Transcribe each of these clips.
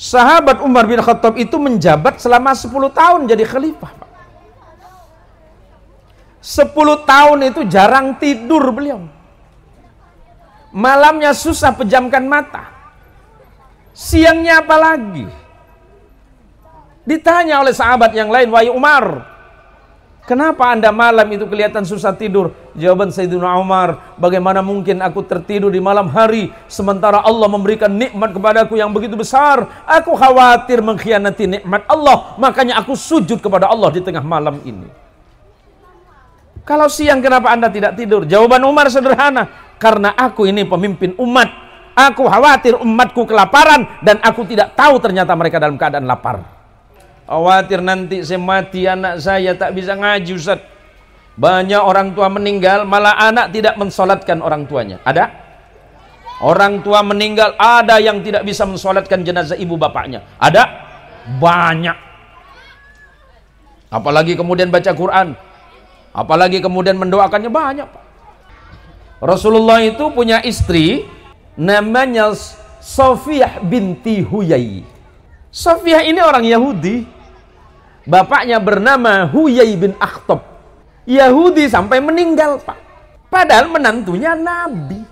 Sahabat Umar bin Khattab itu menjabat selama 10 tahun jadi khalifah, Pak. 10 tahun itu jarang tidur beliau. Malamnya susah pejamkan mata. Siangnya apalagi. Ditanya oleh sahabat yang lain, "Wahai Umar, kenapa Anda malam itu kelihatan susah tidur?" Jawaban Sayyidina Umar, "Bagaimana mungkin aku tertidur di malam hari sementara Allah memberikan nikmat kepadaku yang begitu besar? Aku khawatir mengkhianati nikmat Allah, makanya aku sujud kepada Allah di tengah malam ini." Kalau siang kenapa Anda tidak tidur? Jawaban Umar sederhana, "Karena aku ini pemimpin umat. Aku khawatir umatku kelaparan dan aku tidak tahu ternyata mereka dalam keadaan lapar. Khawatir nanti saya mati, anak saya tak bisa ngaji, Ustaz. Banyak orang tua meninggal, malah anak tidak mensolatkan orang tuanya. Ada? Orang tua meninggal, ada yang tidak bisa mensolatkan jenazah ibu bapaknya. Ada? Banyak. Apalagi kemudian baca Quran. Apalagi kemudian mendoakannya banyak. Rasulullah itu punya istri namanya Sofiyah binti Huyai. Sofiyah ini orang Yahudi. Bapaknya bernama Huyai bin Akhtab. Yahudi sampai meninggal, Pak. Padahal menantunya Nabi.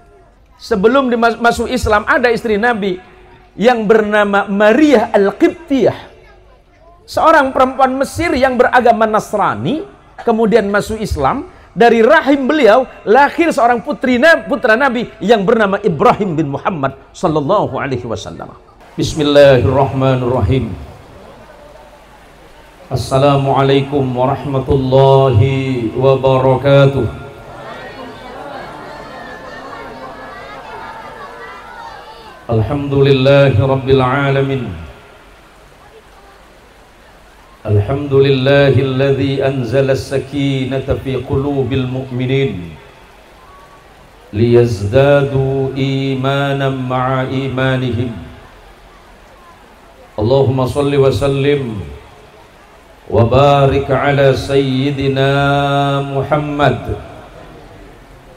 Sebelum masuk Islam ada istri Nabi yang bernama Maria Al-Qibtiyah. Seorang perempuan Mesir yang beragama Nasrani kemudian masuk Islam. Dari rahim beliau lahir seorang putra Nabi yang bernama Ibrahim bin Muhammad sallallahu alaihi wasallam. Bismillahirrahmanirrahim. Assalamualaikum warahmatullahi wabarakatuh. Alhamdulillahi rabbil alamin. Alhamdulillahilladzi anzala as-sakinata fi qulubil mu'minin liyazdadu imanan ma'a imanihim. Allahumma salli wa sallim wa barik ala sayyidina Muhammad.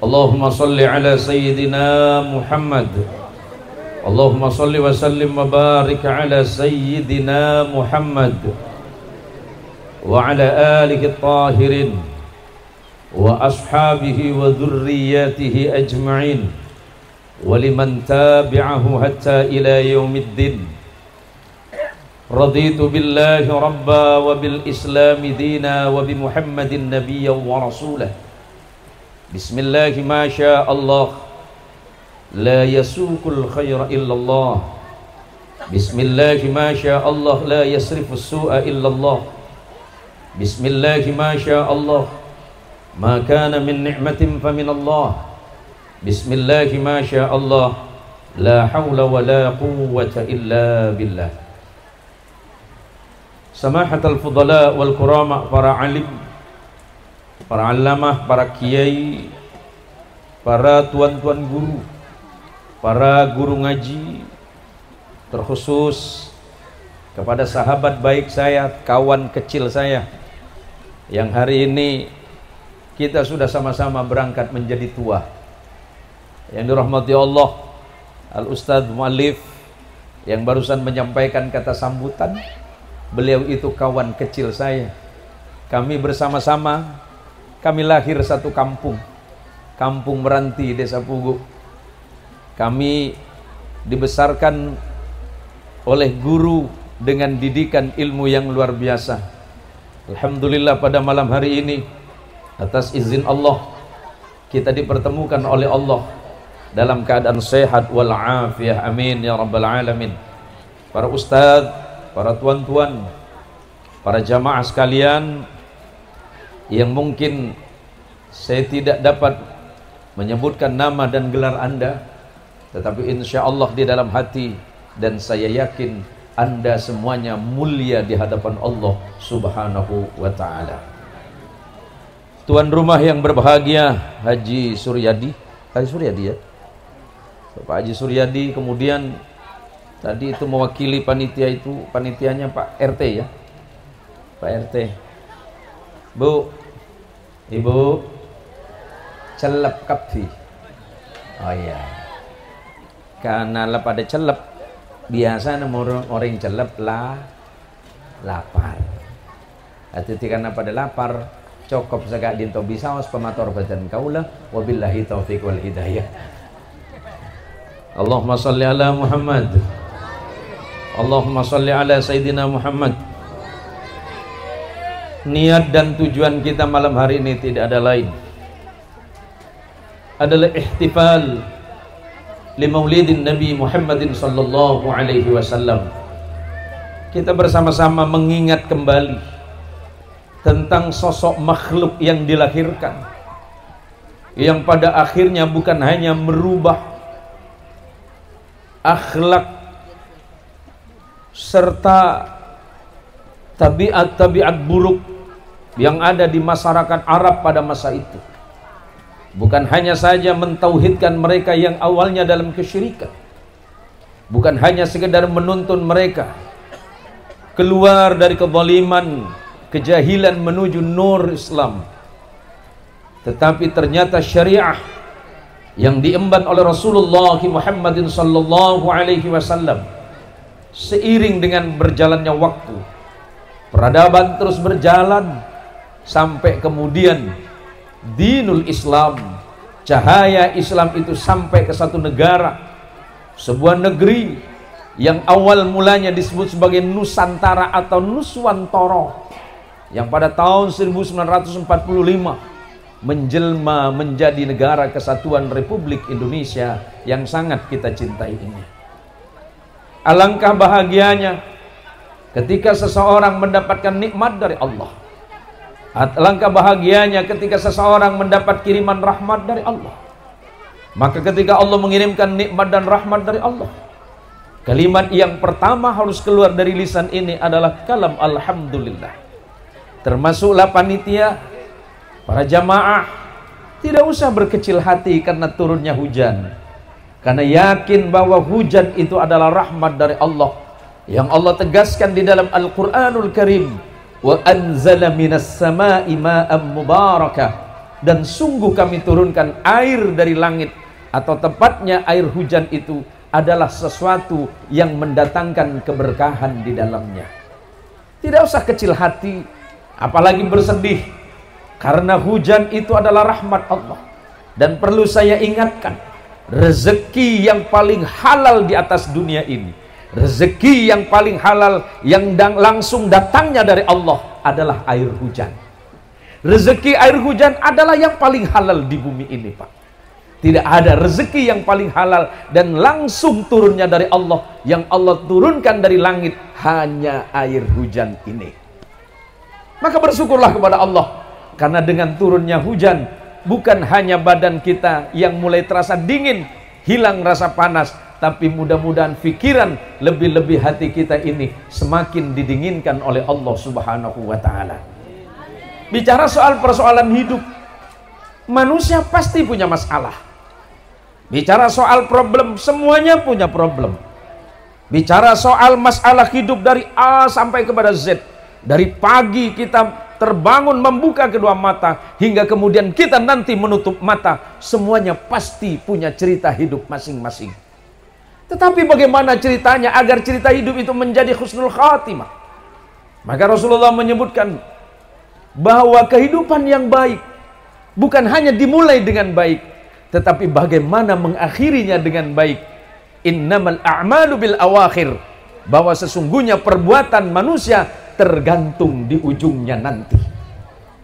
Allahumma salli ala sayyidina Muhammad. Allahumma salli wa sallim wa barik ala sayyidina Muhammad wa ala alihi at-tahirin wa ashabihi wa dhurriyyatihi ajma'in wa liman tabi'ahu hatta ila yaumiddin. Raditu billahi rabba wa bil islami dina wa bi Muhammadin nabiyyan wa rasulah. Bismillah ma syaa Allah la yasuqul khaira illallah. Bismillah ma syaa Allah la yasrifus su'a illallah. Bismillah ma syaa Allah ma kana min ni'matin fa min Allah. Bismillah ma syaa Allah la hawla wa la quwwata illa billah. Samahatul fudala wal kurama, para alim, para alamah, para kiai, para tuan-tuan guru, para guru ngaji, terkhusus kepada sahabat baik saya, kawan kecil saya yang hari ini kita sudah sama-sama berangkat menjadi tua. Yang dirahmati Allah, Al-Ustadz Mu'alif yang barusan menyampaikan kata sambutan. Beliau itu kawan kecil saya. Kami bersama-sama, kami lahir satu kampung, Kampung Meranti, Desa Pugu. Kami dibesarkan oleh guru dengan didikan ilmu yang luar biasa. Alhamdulillah pada malam hari ini atas izin Allah kita dipertemukan oleh Allah dalam keadaan sehat wal afiyah. Amin ya rabbal alamin. Para ustadz, para tuan-tuan, para jamaah sekalian yang mungkin saya tidak dapat menyebutkan nama dan gelar Anda, tetapi insya Allah di dalam hati dan saya yakin Anda semuanya mulia di hadapan Allah subhanahu wa ta'ala. Tuan rumah yang berbahagia Haji Suryadi, Haji Suryadi ya, Bapak Haji Suryadi, kemudian tadi itu mewakili panitia, itu panitianya Pak RT ya, Pak RT. Bu, Ibu celep kapfi. Oh iya, karena pada celep biasa orang celep lapar. Hati karena pada lapar cokop sagak dinto bisaos pemator badan kaulah wabillahi taufiq wal hidayah. Allahumma salli ala Muhammad. Allahumma salli ala Sayyidina Muhammad. Niat dan tujuan kita malam hari ini tidak ada lain, adalah ihtifal li maulidin Nabi Muhammadin sallallahu alaihi wasallam. Kita bersama-sama mengingat kembali tentang sosok makhluk yang dilahirkan, yang pada akhirnya bukan hanya merubah akhlak serta tabiat-tabiat buruk yang ada di masyarakat Arab pada masa itu. Bukan hanya saja mentauhidkan mereka yang awalnya dalam kesyirikan, bukan hanya sekedar menuntun mereka keluar dari kezaliman, kejahilan menuju nur Islam, tetapi ternyata syariah yang diemban oleh Rasulullah Muhammadin sallallahu alaihi wasallam seiring dengan berjalannya waktu, peradaban terus berjalan sampai kemudian dinul Islam, cahaya Islam itu sampai ke satu negara, sebuah negeri yang awal mulanya disebut sebagai Nusantara atau Nuswantara, yang pada tahun 1945 menjelma menjadi negara kesatuan Republik Indonesia yang sangat kita cintai ini. Alangkah bahagianya ketika seseorang mendapatkan nikmat dari Allah. Alangkah bahagianya ketika seseorang mendapat kiriman rahmat dari Allah. Maka ketika Allah mengirimkan nikmat dan rahmat dari Allah, kalimat yang pertama harus keluar dari lisan ini adalah kalam alhamdulillah. Termasuklah panitia, para jamaah, tidak usah berkecil hati karena turunnya hujan, karena yakin bahwa hujan itu adalah rahmat dari Allah yang Allah tegaskan di dalam Al-Quranul Karim, wa anzala minas sama'i ma'am mubarakah, dan sungguh kami turunkan air dari langit, atau tepatnya air hujan itu adalah sesuatu yang mendatangkan keberkahan di dalamnya. Tidak usah kecil hati, apalagi bersedih, karena hujan itu adalah rahmat Allah. Dan perlu saya ingatkan, rezeki yang paling halal di atas dunia ini, rezeki yang paling halal yang langsung datangnya dari Allah adalah air hujan. Rezeki air hujan adalah yang paling halal di bumi ini, Pak. Tidak ada rezeki yang paling halal dan langsung turunnya dari Allah, yang Allah turunkan dari langit hanya air hujan ini. Maka bersyukurlah kepada Allah, karena dengan turunnya hujan, bukan hanya badan kita yang mulai terasa dingin, hilang rasa panas, tapi mudah-mudahan pikiran, lebih-lebih hati kita ini semakin didinginkan oleh Allah Subhanahu wa ta'ala. Bicara soal persoalan hidup, manusia pasti punya masalah. Bicara soal problem, semuanya punya problem. Bicara soal masalah hidup dari A sampai kepada Z, dari pagi kita terbangun membuka kedua mata hingga kemudian kita nanti menutup mata, semuanya pasti punya cerita hidup masing-masing. Tetapi bagaimana ceritanya agar cerita hidup itu menjadi husnul khatimah? Maka Rasulullah menyebutkan bahwa kehidupan yang baik bukan hanya dimulai dengan baik, tetapi bagaimana mengakhirinya dengan baik. Innamal a'malu bil awakhir, bahwa sesungguhnya perbuatan manusia tergantung di ujungnya nanti.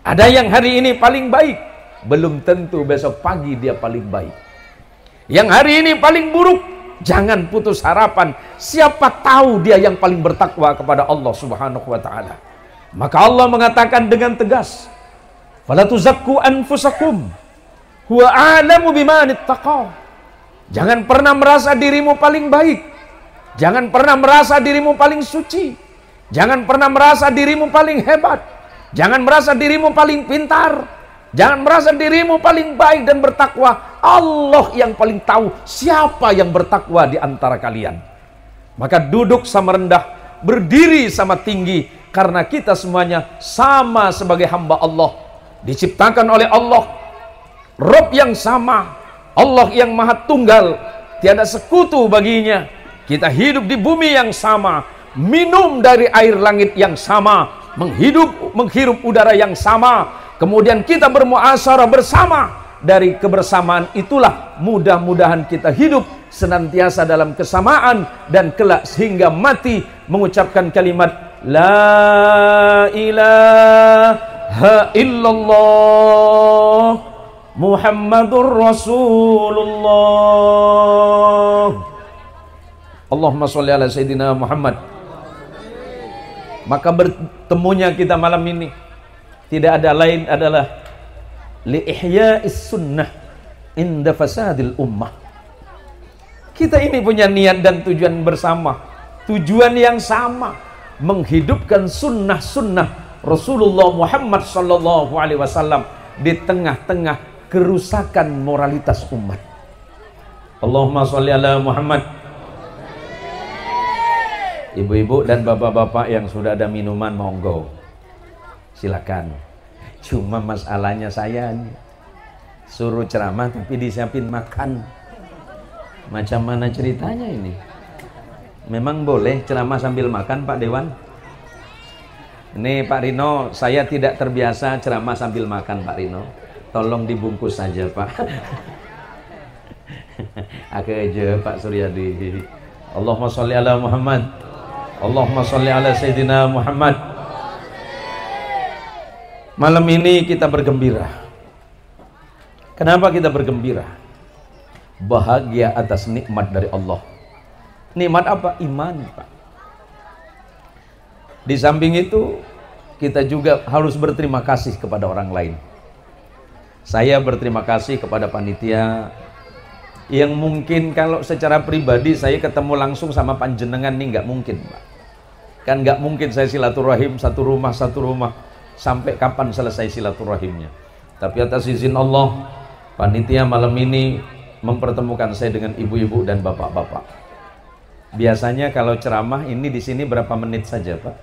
Ada yang hari ini paling baik, belum tentu besok pagi dia paling baik. Yang hari ini paling buruk, jangan putus harapan, siapa tahu dia yang paling bertakwa kepada Allah Subhanahu wa ta'ala. Maka Allah mengatakan dengan tegas, fala tuzakku anfusakum huwa a'lamu biman ittaqa. Jangan pernah merasa dirimu paling baik, jangan pernah merasa dirimu paling suci, jangan pernah merasa dirimu paling hebat, jangan merasa dirimu paling pintar, jangan merasa dirimu paling baik dan bertakwa. Allah yang paling tahu siapa yang bertakwa di antara kalian. Maka duduk sama rendah, berdiri sama tinggi, karena kita semuanya sama sebagai hamba Allah, diciptakan oleh Allah, Rabb yang sama, Allah yang maha tunggal, tiada sekutu baginya. kita hidup di bumi yang sama, minum dari air langit yang sama, menghirup udara yang sama, kemudian kita bermuasyarah bersama. Dari kebersamaan itulah mudah-mudahan kita hidup senantiasa dalam kesamaan dan kelak sehingga mati mengucapkan kalimat la ilaha illallah Muhammadur Rasulullah. Allahumma sholli ala Sayyidina Muhammad. Maka bertemunya kita malam ini tidak ada lain adalah li ihya'is sunnah inda fasadil ummah. Kita ini punya niat dan tujuan bersama, tujuan yang sama, menghidupkan sunnah-sunnah Rasulullah Muhammad sallallahu alaihi wasallam di tengah-tengah kerusakan moralitas umat. Allahumma sholli ala Muhammad. Ibu-ibu dan bapak-bapak yang sudah ada minuman, monggo silakan. Cuma masalahnya saya nih, suruh ceramah tapi disiapin makan. Macam mana ceritanya ini? Memang boleh ceramah sambil makan, Pak Dewan? Ini Pak Rino, saya tidak terbiasa ceramah sambil makan, Pak Rino. Tolong dibungkus saja, Pak. Aku aja, Pak Suryadi. Allahumma sholli ala Muhammad. Allahumma sholli ala Sayyidina Muhammad. Malam ini kita bergembira. Kenapa kita bergembira? Bahagia atas nikmat dari Allah. Nikmat apa? Iman, Pak. Di samping itu, kita juga harus berterima kasih kepada orang lain. Saya berterima kasih kepada panitia yang mungkin kalau secara pribadi saya ketemu langsung sama panjenengan nih nggak mungkin, Pak. Kan nggak mungkin saya silaturahim satu rumah sampai kapan selesai silaturahimnya. Tapi atas izin Allah, panitia malam ini mempertemukan saya dengan ibu-ibu dan bapak-bapak. Biasanya kalau ceramah ini di sini berapa menit saja, Pak?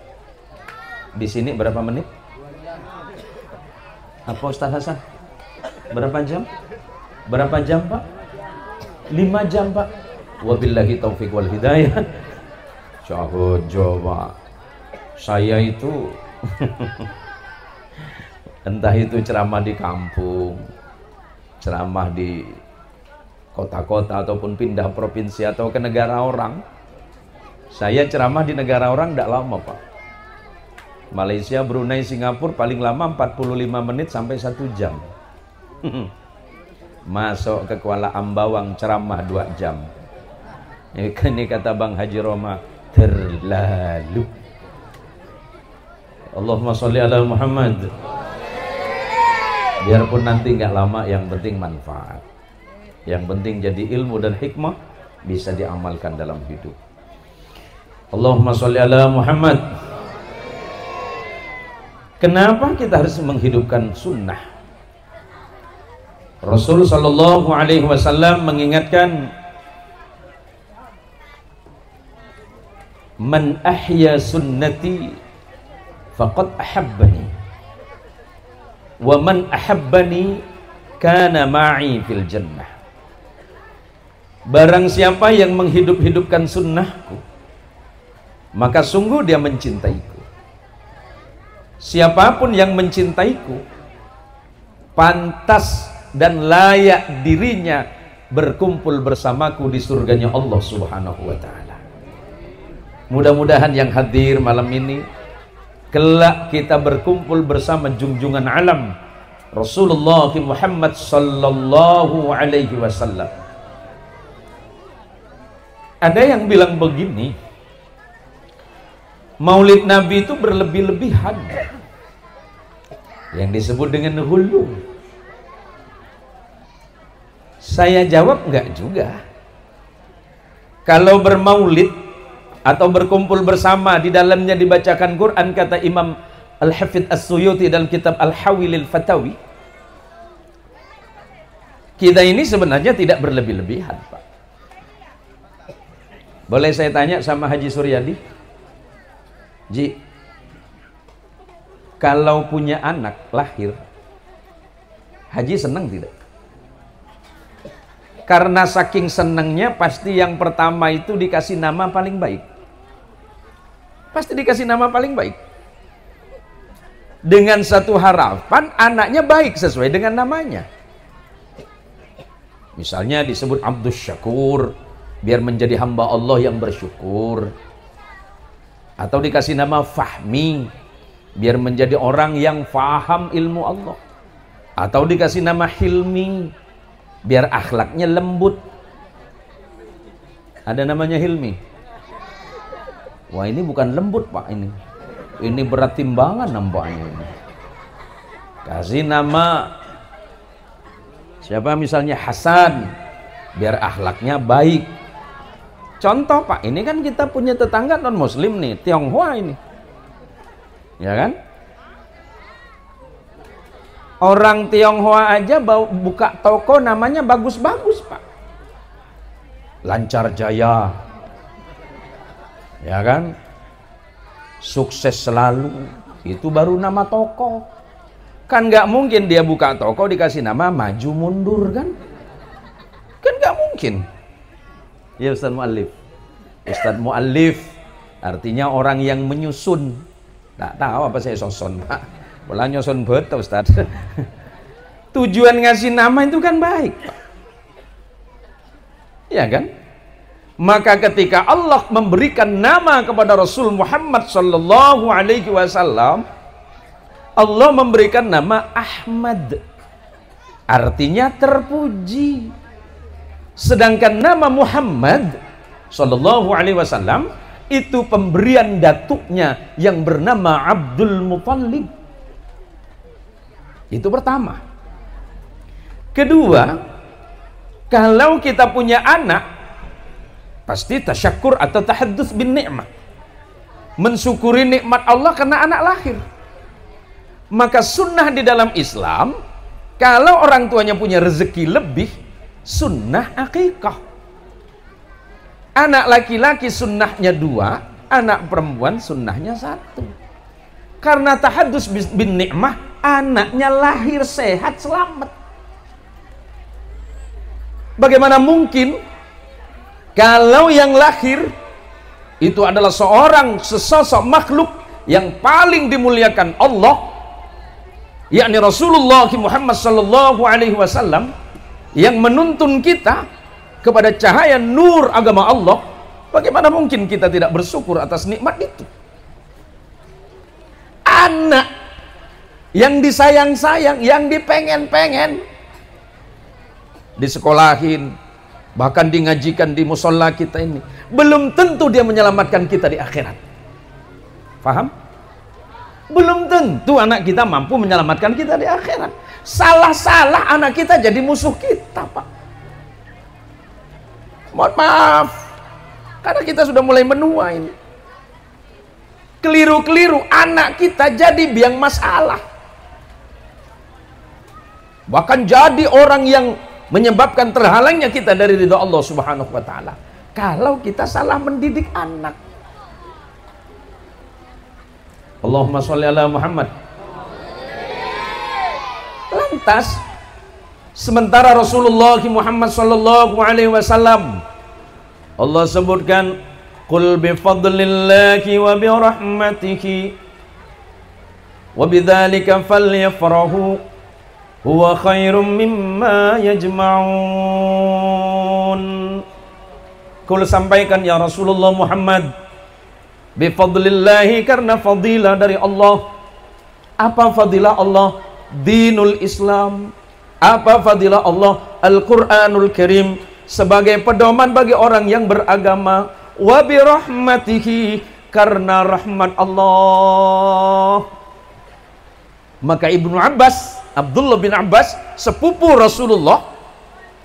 Di sini berapa menit? Apa Ustaz Hasan? Berapa jam? Berapa jam, Pak? 5 jam, Pak. Wabillahi taufik wal hidayah. Coba saya itu entah itu ceramah di kampung, ceramah di kota-kota ataupun pindah provinsi atau ke negara orang. Saya ceramah di negara orang tidak lama, Pak. Malaysia, Brunei, Singapura paling lama 45 menit sampai 1 jam. Masuk ke Kuala Ambawang ceramah 2 jam. Ini kata Bang Haji Roma, terlalu. Allahumma sholli ala Muhammad. Biarpun nanti nggak lama, yang penting manfaat, yang penting jadi ilmu dan hikmah bisa diamalkan dalam hidup. Allahumma sholli ala Muhammad. Kenapa kita harus menghidupkan sunnah? Rasul sallallahu alaihi wasallam mengingatkan, man ahya sunnati faqad ahabbani wa man ahabbani kana ma'i fil jannah. Barang siapa yang menghidup-hidupkan sunnahku, maka sungguh dia mencintaiku. Siapapun yang mencintaiku, pantas dan layak dirinya berkumpul bersamaku di surganya Allah subhanahu wa ta'ala. Mudah-mudahan yang hadir malam ini, kelak kita berkumpul bersama junjungan alam Rasulullah Muhammad sallallahu alaihi wasallam. Ada yang bilang begini, Maulid Nabi itu berlebih-lebihan, yang disebut dengan hulu. Saya jawab enggak juga. Kalau bermaulid atau berkumpul bersama di dalamnya dibacakan Quran, kata Imam Al-Hafidh As-Suyuti dalam kitab Al-Hawilil Fatawi, kita ini sebenarnya tidak berlebih-lebihan, Pak. Boleh saya tanya sama Haji Suryadi? Ji, kalau punya anak lahir, Haji senang tidak? Karena saking senangnya pasti yang pertama itu dikasih nama paling baik. Pasti dikasih nama paling baik. Dengan satu harapan anaknya baik sesuai dengan namanya. Misalnya disebut Abdus Syakur, biar menjadi hamba Allah yang bersyukur. Atau dikasih nama Fahmi, biar menjadi orang yang faham ilmu Allah. Atau dikasih nama Hilmi, biar akhlaknya lembut. Ada namanya Hilmi. Wah, ini bukan lembut Pak, ini berat timbangan nampaknya. Kasih nama siapa misalnya Hasan, biar akhlaknya baik. Contoh Pak, ini kan kita punya tetangga non muslim nih, Tionghoa ini, ya kan? Orang Tionghoa aja buka toko namanya bagus-bagus Pak. Lancar Jaya, ya kan? Sukses selalu, itu baru nama toko. Kan nggak mungkin dia buka toko dikasih nama Maju Mundur kan? Kan nggak mungkin. Ya Ustaz Mu'allif. Ustaz Mu'allif artinya orang yang menyusun. Tak tahu apa saya soson Pak. Bola nyusun betul Ustaz. Tujuan ngasih nama itu kan baik Pak. Ya kan? Maka ketika Allah memberikan nama kepada Rasul Muhammad sallallahu alaihi wasallam, Allah memberikan nama Ahmad, artinya terpuji. Sedangkan nama Muhammad sallallahu alaihi wasallam itu pemberian datuknya yang bernama Abdul Muthalib. Itu pertama. Kedua, kalau kita punya anak, pasti tasyakur atau tahaddus bin ni'mah, mensyukuri nikmat Allah karena anak lahir. Maka sunnah di dalam Islam, kalau orang tuanya punya rezeki lebih, sunnah akikah. Anak laki-laki sunnahnya 2, anak perempuan sunnahnya 1. Karena tahaddus bin ni'mah, anaknya lahir sehat selamat. Bagaimana mungkin kalau yang lahir itu adalah sesosok makhluk yang paling dimuliakan Allah, yakni Rasulullah Muhammad sallallahu alaihi wasallam, yang menuntun kita kepada cahaya nur agama Allah. Bagaimana mungkin kita tidak bersyukur atas nikmat itu? Anak yang disayang-sayang, yang dipengen-pengen, disekolahin, bahkan dingajikan di musola kita ini, belum tentu dia menyelamatkan kita di akhirat. Paham? Belum tentu anak kita mampu menyelamatkan kita di akhirat. Salah-salah anak kita jadi musuh kita Pak. Mohon maaf, karena kita sudah mulai menua ini. Keliru-keliru anak kita jadi biang masalah, bahkan jadi orang yang menyebabkan terhalangnya kita dari ridha Allah Subhanahu wa taala kalau kita salah mendidik anak. Allahumma sholli ala Muhammad. Lantas sementara Rasulullah Muhammad sallallahu alaihi wasallam, Allah sebutkan qul bi fadlillahi wa bi rahmatihi wa bidzalika falyafrahu huwa khairum mimma yajma'un. Kul sampaikan ya Rasulullah Muhammad, bifadlillahi, karena fadilah dari Allah. Apa fadilah Allah? Dinul Islam. Apa fadilah Allah? Al-Quranul Karim, sebagai pedoman bagi orang yang beragama. Wa birahmatihi, karena rahmat Allah. Maka Ibnu Abbas, Abdullah bin Abbas, sepupu Rasulullah,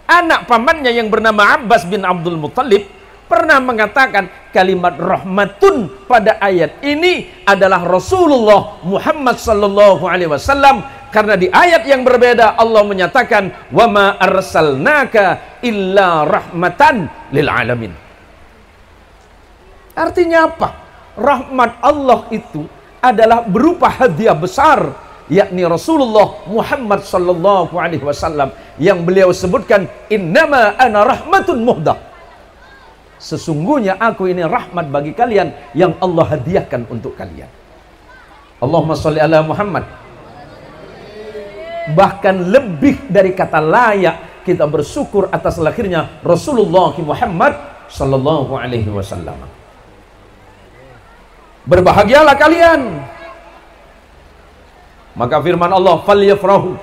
anak pamannya yang bernama Abbas bin Abdul Muthalib, pernah mengatakan kalimat rahmatun pada ayat ini adalah Rasulullah Muhammad sallallahu alaihi wasallam, karena di ayat yang berbeda Allah menyatakan wa ma arsalnaka illa rahmatan lil alamin. Artinya apa? Rahmat Allah itu adalah berupa hadiah besar yakni Rasulullah Muhammad sallallahu alaihi wasallam, yang beliau sebutkan, innama ana rahmatun muhdah, sesungguhnya aku ini rahmat bagi kalian yang Allah hadiahkan untuk kalian. Allahumma sholli ala Muhammad. Bahkan lebih dari kata layak, kita bersyukur atas lahirnya Rasulullah Muhammad sallallahu alaihi wasallam. Berbahagialah kalian. Maka firman Allah, falyafrahu,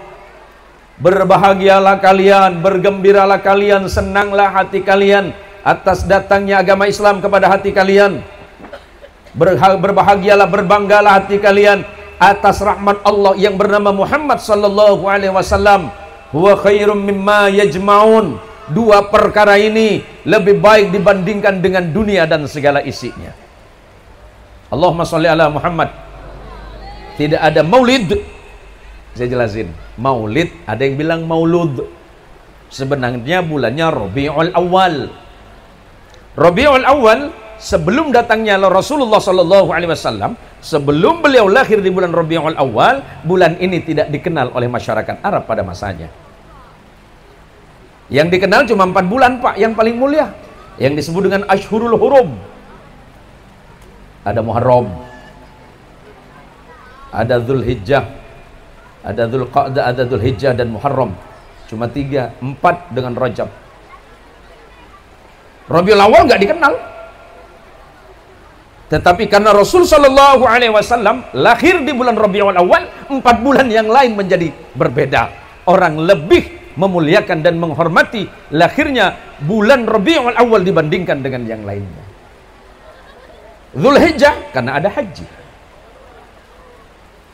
berbahagialah kalian, bergembiralah kalian, senanglah hati kalian atas datangnya agama Islam kepada hati kalian. Berbahagialah, berbanggalah hati kalian atas rahmat Allah yang bernama Muhammad sallallahu alaihi wasallam. Huwa khairum mimma yajma'un. Dua perkara ini lebih baik dibandingkan dengan dunia dan segala isinya. Allahumma sholli ala Muhammad. Tidak ada maulid. Saya jelasin. Maulid, ada yang bilang maulud. Sebenarnya bulannya Rabiul Awal. Rabiul Awal, sebelum datangnya Rasulullah sallallahu alaihi wasallam, sebelum beliau lahir di bulan Rabiul Awal, bulan ini tidak dikenal oleh masyarakat Arab pada masanya. Yang dikenal cuma 4 bulan, Pak, yang paling mulia, yang disebut dengan Ashhurul Hurum. Ada Muharram, ada Dzulhijjah, ada Dzulqa'dah, ada Dzulhijjah dan Muharram. Cuma 3, 4 dengan Rajab. Rabiul Awal nggak dikenal. Tetapi karena Rasul sallallahu alaihi wasallam lahir di bulan Rabiul Awal, 4 bulan yang lain menjadi berbeda. Orang lebih memuliakan dan menghormati lahirnya bulan Rabiul Awal dibandingkan dengan yang lainnya. Dzulhijjah karena ada haji.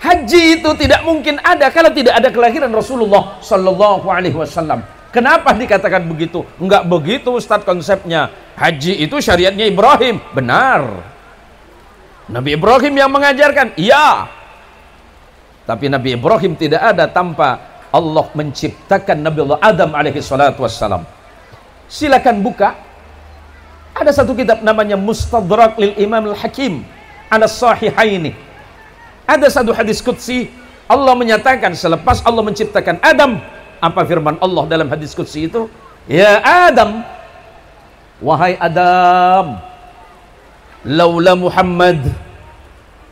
Haji itu tidak mungkin ada kalau tidak ada kelahiran Rasulullah sallallahu alaihi wasallam. Kenapa dikatakan begitu? Enggak begitu Ustadz konsepnya. Haji itu syariatnya Ibrahim. Benar. Nabi Ibrahim yang mengajarkan. Iya. Tapi Nabi Ibrahim tidak ada tanpa Allah menciptakan Nabi Allah Adam alaihi salatu wassalam. Silakan buka. Ada satu kitab namanya Mustadrak lil Imam Al-Hakim ala Sahihaini. Ada satu hadis qudsi, Allah menyatakan selepas Allah menciptakan Adam, apa firman Allah dalam hadis qudsi itu? Ya Adam, wahai Adam, laula Muhammad,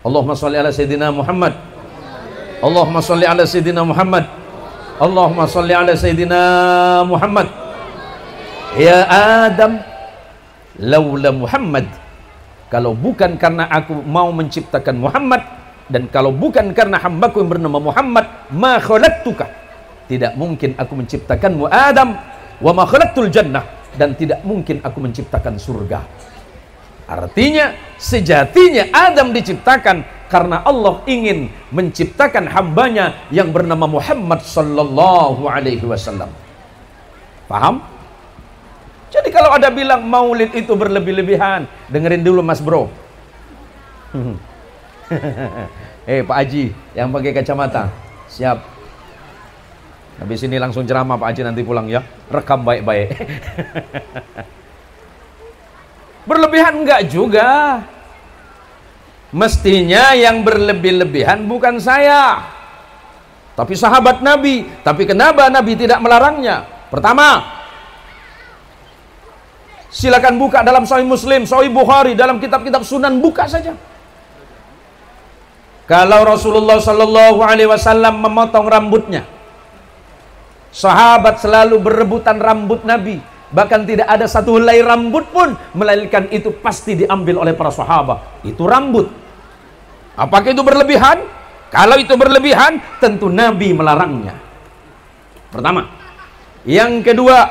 Allahumma sholli ala Sayyidina Muhammad, Allahumma sholli ala Sayyidina Muhammad, Allahumma sholli ala Sayyidina Muhammad. Ya Adam, laula Muhammad, kalau bukan karena aku mau menciptakan Muhammad, dan kalau bukan karena hambaku yang bernama Muhammad, ma khalaqtuka, tidak mungkin aku menciptakanmu Adam, wa ma khalaqtul jannah, dan tidak mungkin aku menciptakan surga. Artinya sejatinya Adam diciptakan karena Allah ingin menciptakan hambanya yang bernama Muhammad sallallahu alaihi wasallam. Paham? Jadi kalau ada bilang maulid itu berlebih-lebihan, dengerin dulu Mas Bro. Pak Haji yang pakai kacamata, siap. Habis ini langsung ceramah Pak Haji nanti pulang ya. Rekam baik-baik. Berlebihan enggak juga. Mestinya yang berlebih-lebihan bukan saya, tapi sahabat Nabi. Tapi kenapa Nabi tidak melarangnya? Pertama, silakan buka dalam Sahih Muslim, Sahih Bukhari, dalam kitab-kitab sunan, buka saja. Kalau Rasulullah sallallahu alaihi wasallam memotong rambutnya, sahabat selalu berebutan rambut Nabi. Bahkan tidak ada satu helai rambut pun melainkan itu pasti diambil oleh para sahabat. Itu rambut. Apakah itu berlebihan? Kalau itu berlebihan, tentu Nabi melarangnya. Pertama. Yang kedua,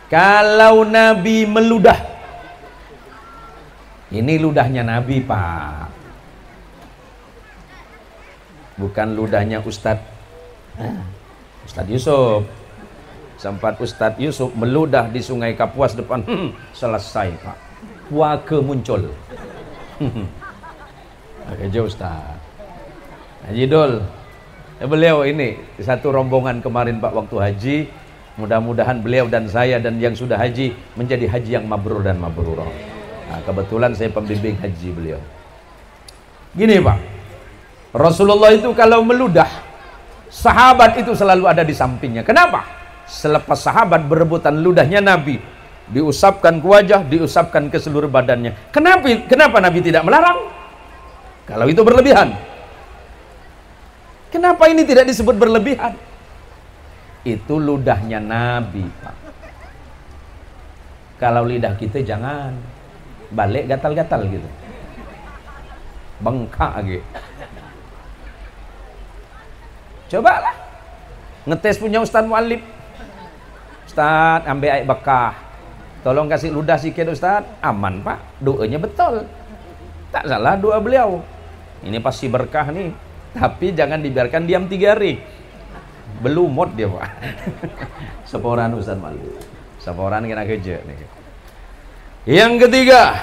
kalau Nabi meludah, ini ludahnya Nabi, Pak, bukan ludahnya Ustadz Yusuf. Sempat Ustadz Yusuf meludah di Sungai Kapuas depan, selesai Pak, puaka muncul. Oke, Ustadz Haji Dul, beliau ini satu rombongan kemarin Pak waktu haji. Mudah-mudahan beliau dan saya dan yang sudah haji menjadi haji yang mabrur dan mabrurah. Nah, kebetulan saya pembimbing haji beliau. Gini Pak, Rasulullah itu kalau meludah, sahabat itu selalu ada di sampingnya. Kenapa? Selepas sahabat berebutan ludahnya Nabi, diusapkan ke wajah, diusapkan ke seluruh badannya. Kenapa Nabi tidak melarang? Kalau itu berlebihan. Kenapa ini tidak disebut berlebihan? Itu ludahnya Nabi, Pak. Kalau lidah kita jangan balik gatal-gatal gitu, bengkak gitu. Cobalah ngetes punya Ustaz Mu'alib. Ustaz, ambil air bekah, tolong kasih ludah sikit Ustaz. Aman Pak, doanya betul, tak salah doa beliau. Ini pasti berkah nih, tapi jangan dibiarkan diam 3 hari. Belumot dia Pak. Seporan Ustaz Mu'alib, seporan kena kerja nih. Yang ketiga,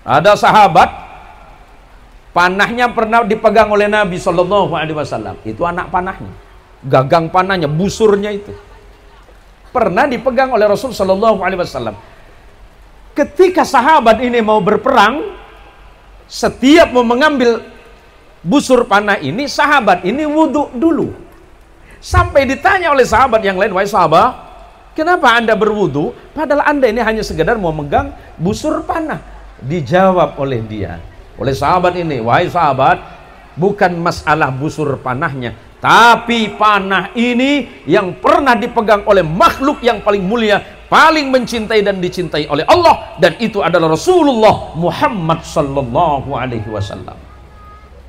ada sahabat panahnya pernah dipegang oleh Nabi Shallallahu Alaihi Wasallam. Itu anak panahnya, gagang panahnya, busurnya itu pernah dipegang oleh Rasul Shallallahu Alaihi Wasallam. Ketika sahabat ini mau berperang, setiap mau mengambil busur panah ini, sahabat ini wudhu dulu. Sampai ditanya oleh sahabat yang lain, wahai sahabat, kenapa anda berwudhu? Padahal anda ini hanya sekedar mau megang busur panah. Dijawab oleh dia, oleh sahabat ini, wahai sahabat, bukan masalah busur panahnya, tapi panah ini yang pernah dipegang oleh makhluk yang paling mulia, paling mencintai dan dicintai oleh Allah, dan itu adalah Rasulullah Muhammad Sallallahu Alaihi Wasallam.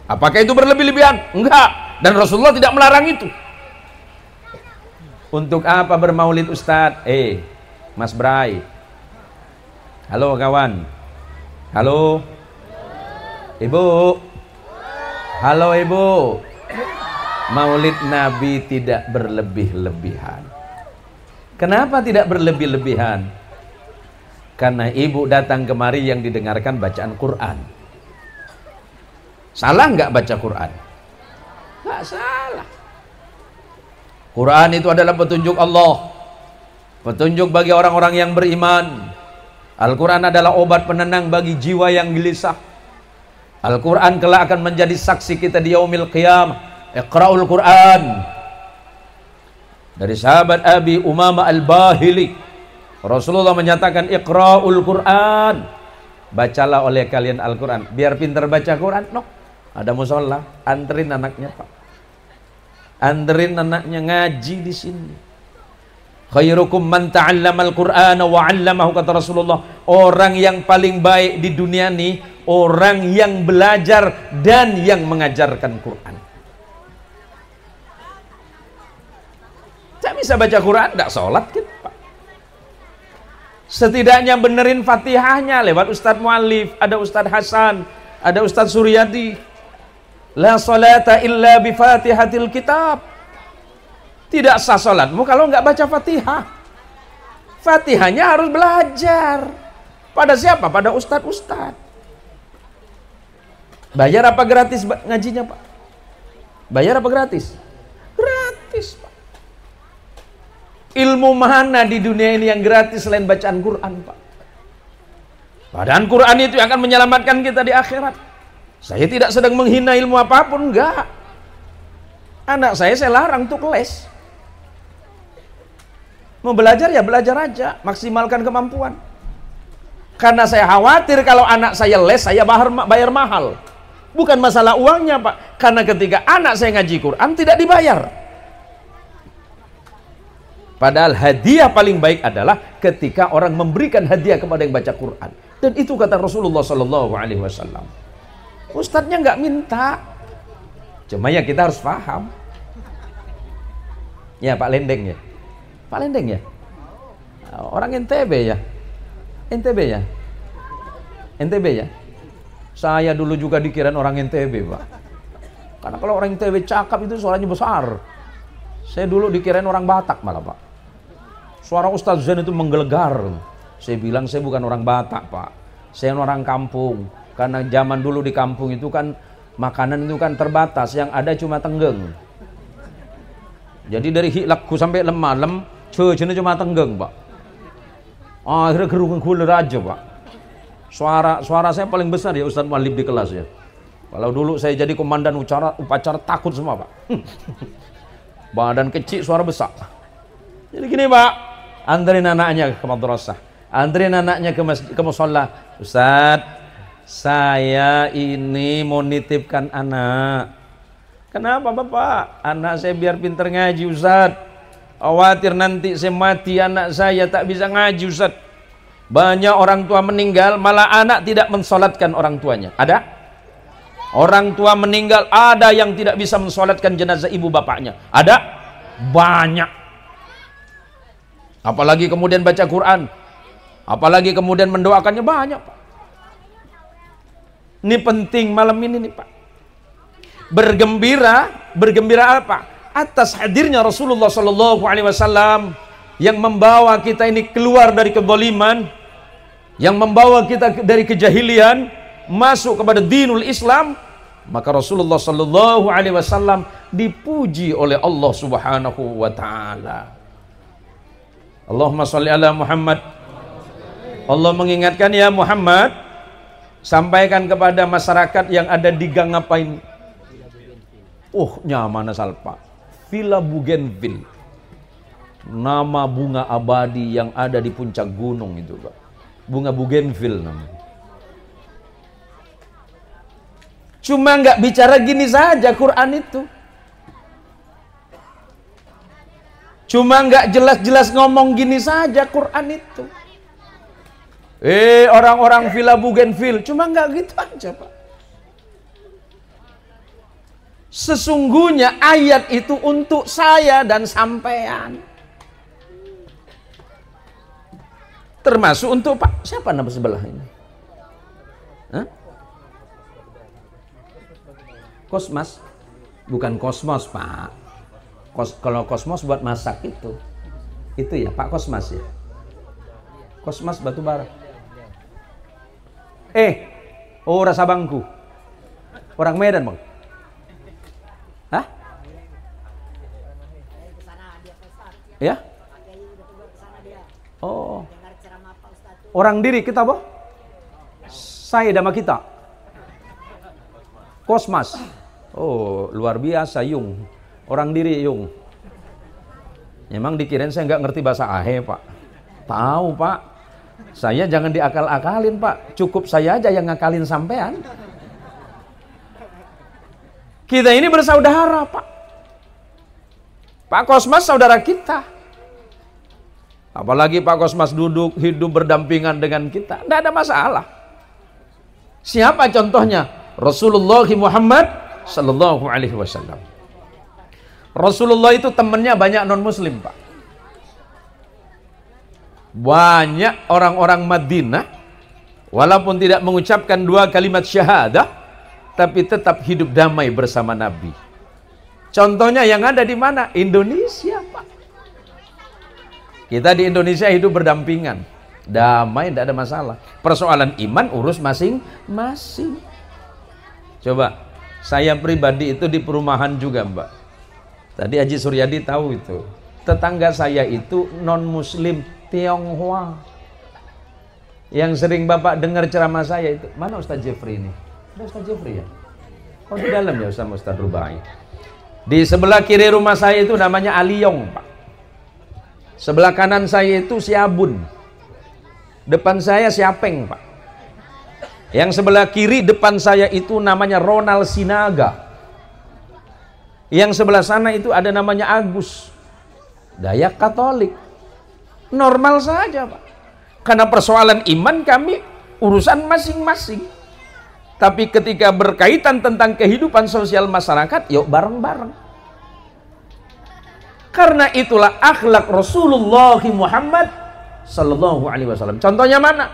Apakah itu berlebih-lebihan? Enggak. Dan Rasulullah tidak melarang itu. Untuk apa bermaulid Ustadz? Mas Bray, halo kawan, halo Ibu, halo Ibu. Maulid Nabi tidak berlebih-lebihan. Kenapa tidak berlebih-lebihan? Karena Ibu datang kemari yang didengarkan bacaan Quran. Salah nggak baca Quran? Nggak salah. Quran itu adalah petunjuk Allah, petunjuk bagi orang-orang yang beriman. Al-Quran adalah obat penenang bagi jiwa yang gelisah. Al-Quran kelak akan menjadi saksi kita di yaumil qiyamah. Iqra'ul Quran. Dari sahabat Abi Umamah Al-Bahili, Rasulullah menyatakan, Iqra'ul Quran, bacalah oleh kalian Al-Quran. Biar pintar baca Quran, no, ada musola, anterin anaknya Pak, anterin anaknya ngaji di sini. Khairukum man ta'allamal Qur'ana wa 'allamahu, kata Rasulullah. Orang yang paling baik di dunia ini orang yang belajar dan yang mengajarkan Quran. Tak bisa baca Quran, tidak sholat kita Pak. Setidaknya benerin Fatihahnya lewat Ustadz Mu'alif, ada Ustadz Hasan, ada Ustadz Suryadi. La salata illa bi Fatihatil kitab. Tidak sah sholatmu kalau nggak baca Fatihah. Fatihahnya harus belajar. Pada siapa? Pada ustadz-ustadz. Bayar apa gratis ngajinya Pak? Bayar apa gratis? Gratis Pak. Ilmu mana di dunia ini yang gratis selain bacaan Quran Pak? Padahal Quran itu yang akan menyelamatkan kita di akhirat. Saya tidak sedang menghina ilmu apapun, enggak. Anak saya larang untuk les. Mau belajar ya belajar aja, maksimalkan kemampuan. Karena saya khawatir kalau anak saya les, saya bayar mahal. Bukan masalah uangnya Pak, karena ketika anak saya ngaji Quran tidak dibayar. Padahal hadiah paling baik adalah ketika orang memberikan hadiah kepada yang baca Quran. Dan itu kata Rasulullah Sallallahu Alaihi Wasallam. Ustadznya nggak minta, cuma ya kita harus paham. Ya Pak Lendeng ya, Pak Lendeng ya, orang NTB ya, NTB ya, NTB ya. Saya dulu juga dikirain orang NTB Pak, karena kalau orang NTB cakap itu suaranya besar. Saya dulu dikirain orang Batak malah Pak. Suara Ustadz Zain itu menggelegar. Saya bilang saya bukan orang Batak Pak, saya orang kampung. Karena zaman dulu di kampung itu kan makanan itu kan terbatas, yang ada cuma tenggeng. Jadi dari hilakku sampai lemah cecene cuma tenggeng Pak. Akhirnya gerung guler aja Pak. Suara saya paling besar ya Ustadz Mu'alib di kelas ya. Kalau dulu saya jadi komandan upacara takut semua, Pak. Badan kecil, suara besar. Jadi gini, Pak, anterin anaknya ke madrasah, anterin anaknya ke musholla. Ustaz, saya ini mau nitipkan anak. Kenapa, Bapak? Anak saya biar pinter ngaji, Ustaz. Khawatir nanti saya mati, anak saya tak bisa ngaji, Ustaz. Banyak orang tua meninggal, malah anak tidak mensolatkan orang tuanya. Ada? Orang tua meninggal, ada yang tidak bisa mensolatkan jenazah ibu bapaknya. Ada? Banyak. Apalagi kemudian baca Quran, apalagi kemudian mendoakannya, banyak, Pak. Ini penting malam ini nih, Pak. Bergembira apa? Atas hadirnya Rasulullah Sallallahu Alaihi Wasallam yang membawa kita ini keluar dari kezaliman, yang membawa kita dari kejahilian masuk kepada dinul Islam. Maka Rasulullah Sallallahu Alaihi Wasallam dipuji oleh Allah Subhanahu wa Ta'ala. Allahumma sholli ala Muhammad. Allah mengingatkan, ya Muhammad, sampaikan kepada masyarakat yang ada di gang apa ini. Nyaman asal, Pak. Villa Bougainville, nama bunga abadi yang ada di puncak gunung itu, Pak. Bunga Bougainville namanya. Cuma nggak bicara gini saja Quran itu. Cuma nggak jelas-jelas ngomong gini saja Quran itu. Orang-orang Villa Bougainville, cuma nggak gitu aja, Pak. Sesungguhnya ayat itu untuk saya dan sampean. Termasuk untuk Pak, siapa nama sebelah ini? Hah? Kosmas, bukan kosmos, Pak. Kalau kosmos buat masak itu ya Pak, Kosmas ya. Kosmas Batubara. Rasa bangku. Orang Medan, Bang. Hah? Ya? Oh. Orang diri kita, Boh? Saya sama kita. Kosmas. Oh, luar biasa, Yung. Orang diri, Yung. Memang dikirain saya nggak ngerti bahasa Ahe, Pak. Tahu, Pak. Saya jangan diakal-akalin, Pak. Cukup saya aja yang ngakalin sampean. Kita ini bersaudara, Pak. Pak Kosmas saudara kita. Apalagi Pak Kosmas duduk, hidup berdampingan dengan kita. Tidak ada masalah. Siapa contohnya? Rasulullah Muhammad Sallallahu Alaihi Wasallam. Rasulullah itu temannya banyak non-muslim, Pak. Banyak orang-orang Madinah, walaupun tidak mengucapkan 2 kalimat syahadah, tapi tetap hidup damai bersama Nabi. Contohnya yang ada di mana? Indonesia, Pak. Kita di Indonesia hidup berdampingan, damai, tidak ada masalah. Persoalan iman urus masing-masing. Coba, saya pribadi itu di perumahan juga, Mbak. Tadi Haji Suryadi tahu itu. Tetangga saya itu non-muslim Tionghoa. Yang sering Bapak dengar ceramah saya itu. Mana Ustaz Jeffrey ini? Ada Ustaz Jeffrey ya? Oh, di dalam ya Ustaz Rubai. Di sebelah kiri rumah saya itu namanya Aliyong, Pak. Sebelah kanan saya itu Siabun. Depan saya Siapeng, Pak. Yang sebelah kiri depan saya itu namanya Ronald Sinaga. Yang sebelah sana itu ada namanya Agus. Dayak Katolik. Normal saja, Pak. Karena persoalan iman kami urusan masing-masing. Tapi ketika berkaitan tentang kehidupan sosial masyarakat, yuk bareng-bareng. Karena itulah akhlak Rasulullah Muhammad Sallallahu Alaihi Wasallam. Contohnya mana?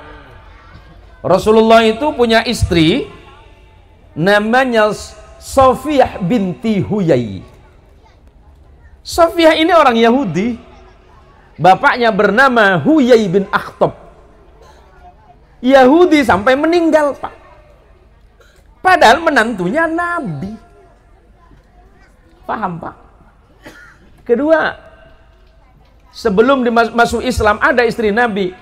Rasulullah itu punya istri namanya Sofiyah binti Huyai. Sofiyah ini orang Yahudi. Bapaknya bernama Huyai bin Akhtab. Yahudi sampai meninggal, Pak. Padahal menantunya Nabi. Paham, Pak? Kedua, sebelum masuk Islam ada istri Nabi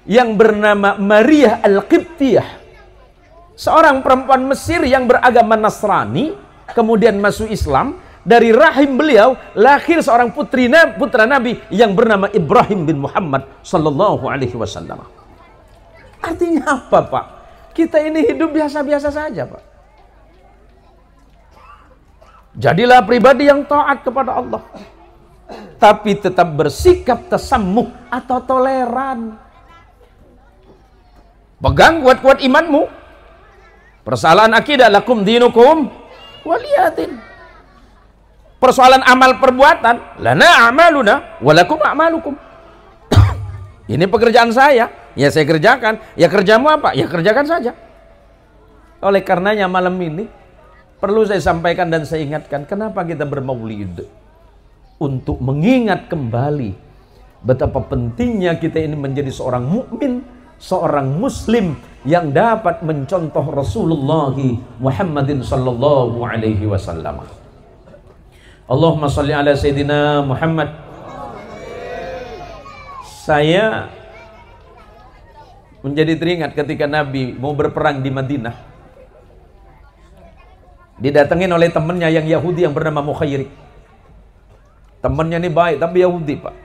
yang bernama Maria Al-Qibtiyah. Seorang perempuan Mesir yang beragama Nasrani kemudian masuk Islam, dari rahim beliau lahir seorang putra Nabi yang bernama Ibrahim bin Muhammad sallallahu alaihi wasallam. Artinya apa, Pak? Kita ini hidup biasa-biasa saja, Pak. Jadilah pribadi yang taat kepada Allah, tapi tetap bersikap tasammuh atau toleran. Pegang kuat-kuat imanmu. Persoalan akidah, lakum dinukum waliyatin. Persoalan amal perbuatan, lana a'maluna walakum a'malukum. Ini pekerjaan saya, ya saya kerjakan. Ya kerjamu apa? Ya kerjakan saja. Oleh karenanya malam ini perlu saya sampaikan dan saya ingatkan, kenapa kita bermaulid? Untuk mengingat kembali betapa pentingnya kita ini menjadi seorang mukmin, seorang muslim yang dapat mencontoh Rasulullah Muhammadin sallallahu alaihi wasallam. Allahumma salli ala Sayyidina Muhammad. Saya menjadi teringat ketika Nabi mau berperang di Madinah. Didatengin oleh temannya yang Yahudi yang bernama Mukhayrik. Temannya ini baik tapi Yahudi, Pak.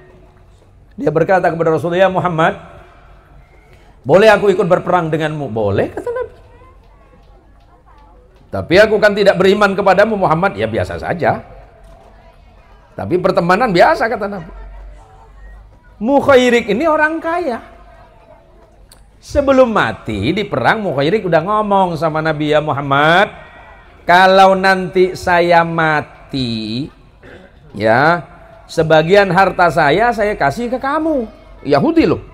Dia berkata kepada Rasulullah, "Ya Muhammad, boleh aku ikut berperang denganmu?" "Boleh," kata Nabi. "Tapi aku kan tidak beriman kepadamu Muhammad." "Ya biasa saja. Tapi pertemanan biasa," kata Nabi. Mukhayrik ini orang kaya. Sebelum mati di perang, Mukhayrik udah ngomong sama Nabi, "Ya Muhammad, kalau nanti saya mati, ya, sebagian harta saya kasih ke kamu." Yahudi loh.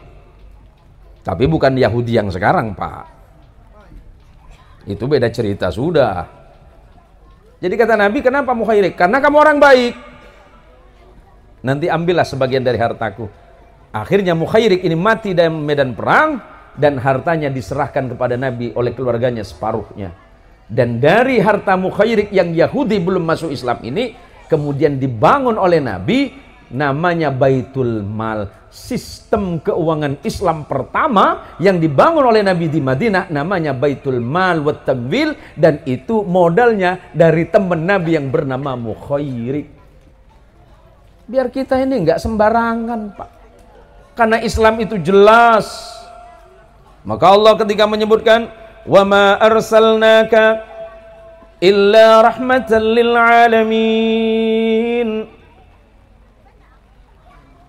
Tapi bukan Yahudi yang sekarang, Pak. Itu beda cerita sudah. Jadi kata Nabi, "Kenapa Mukhayrik? Karena kamu orang baik. Nanti ambillah sebagian dari hartaku." Akhirnya Mukhayrik ini mati dalam medan perang dan hartanya diserahkan kepada Nabi oleh keluarganya separuhnya. Dan dari harta Mukhayrik yang Yahudi belum masuk Islam ini kemudian dibangun oleh Nabi namanya Baitul Mal. Sistem keuangan Islam pertama yang dibangun oleh Nabi di Madinah namanya Baitul Mal wa Tamwil, dan itu modalnya dari teman Nabi yang bernama Mukhayrik. Biar kita ini enggak sembarangan, Pak. Karena Islam itu jelas. Maka Allah ketika menyebutkan, "Wa ma arsalnaka illa rahmatan lil alamin."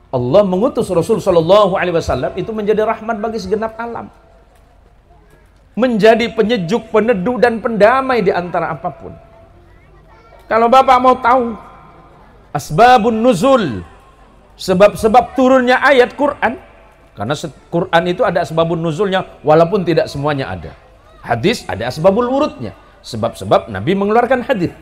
Allah mengutus Rasul sallallahu alaihi wasallam itu menjadi rahmat bagi segenap alam. Menjadi penyejuk, peneduh dan pendamai di antara apapun. Kalau Bapak mau tahu asbabun nuzul, sebab-sebab turunnya ayat Quran, karena Quran itu ada asbabun nuzulnya walaupun tidak semuanya ada. Hadis ada asbabul wurudnya, sebab-sebab Nabi mengeluarkan hadis.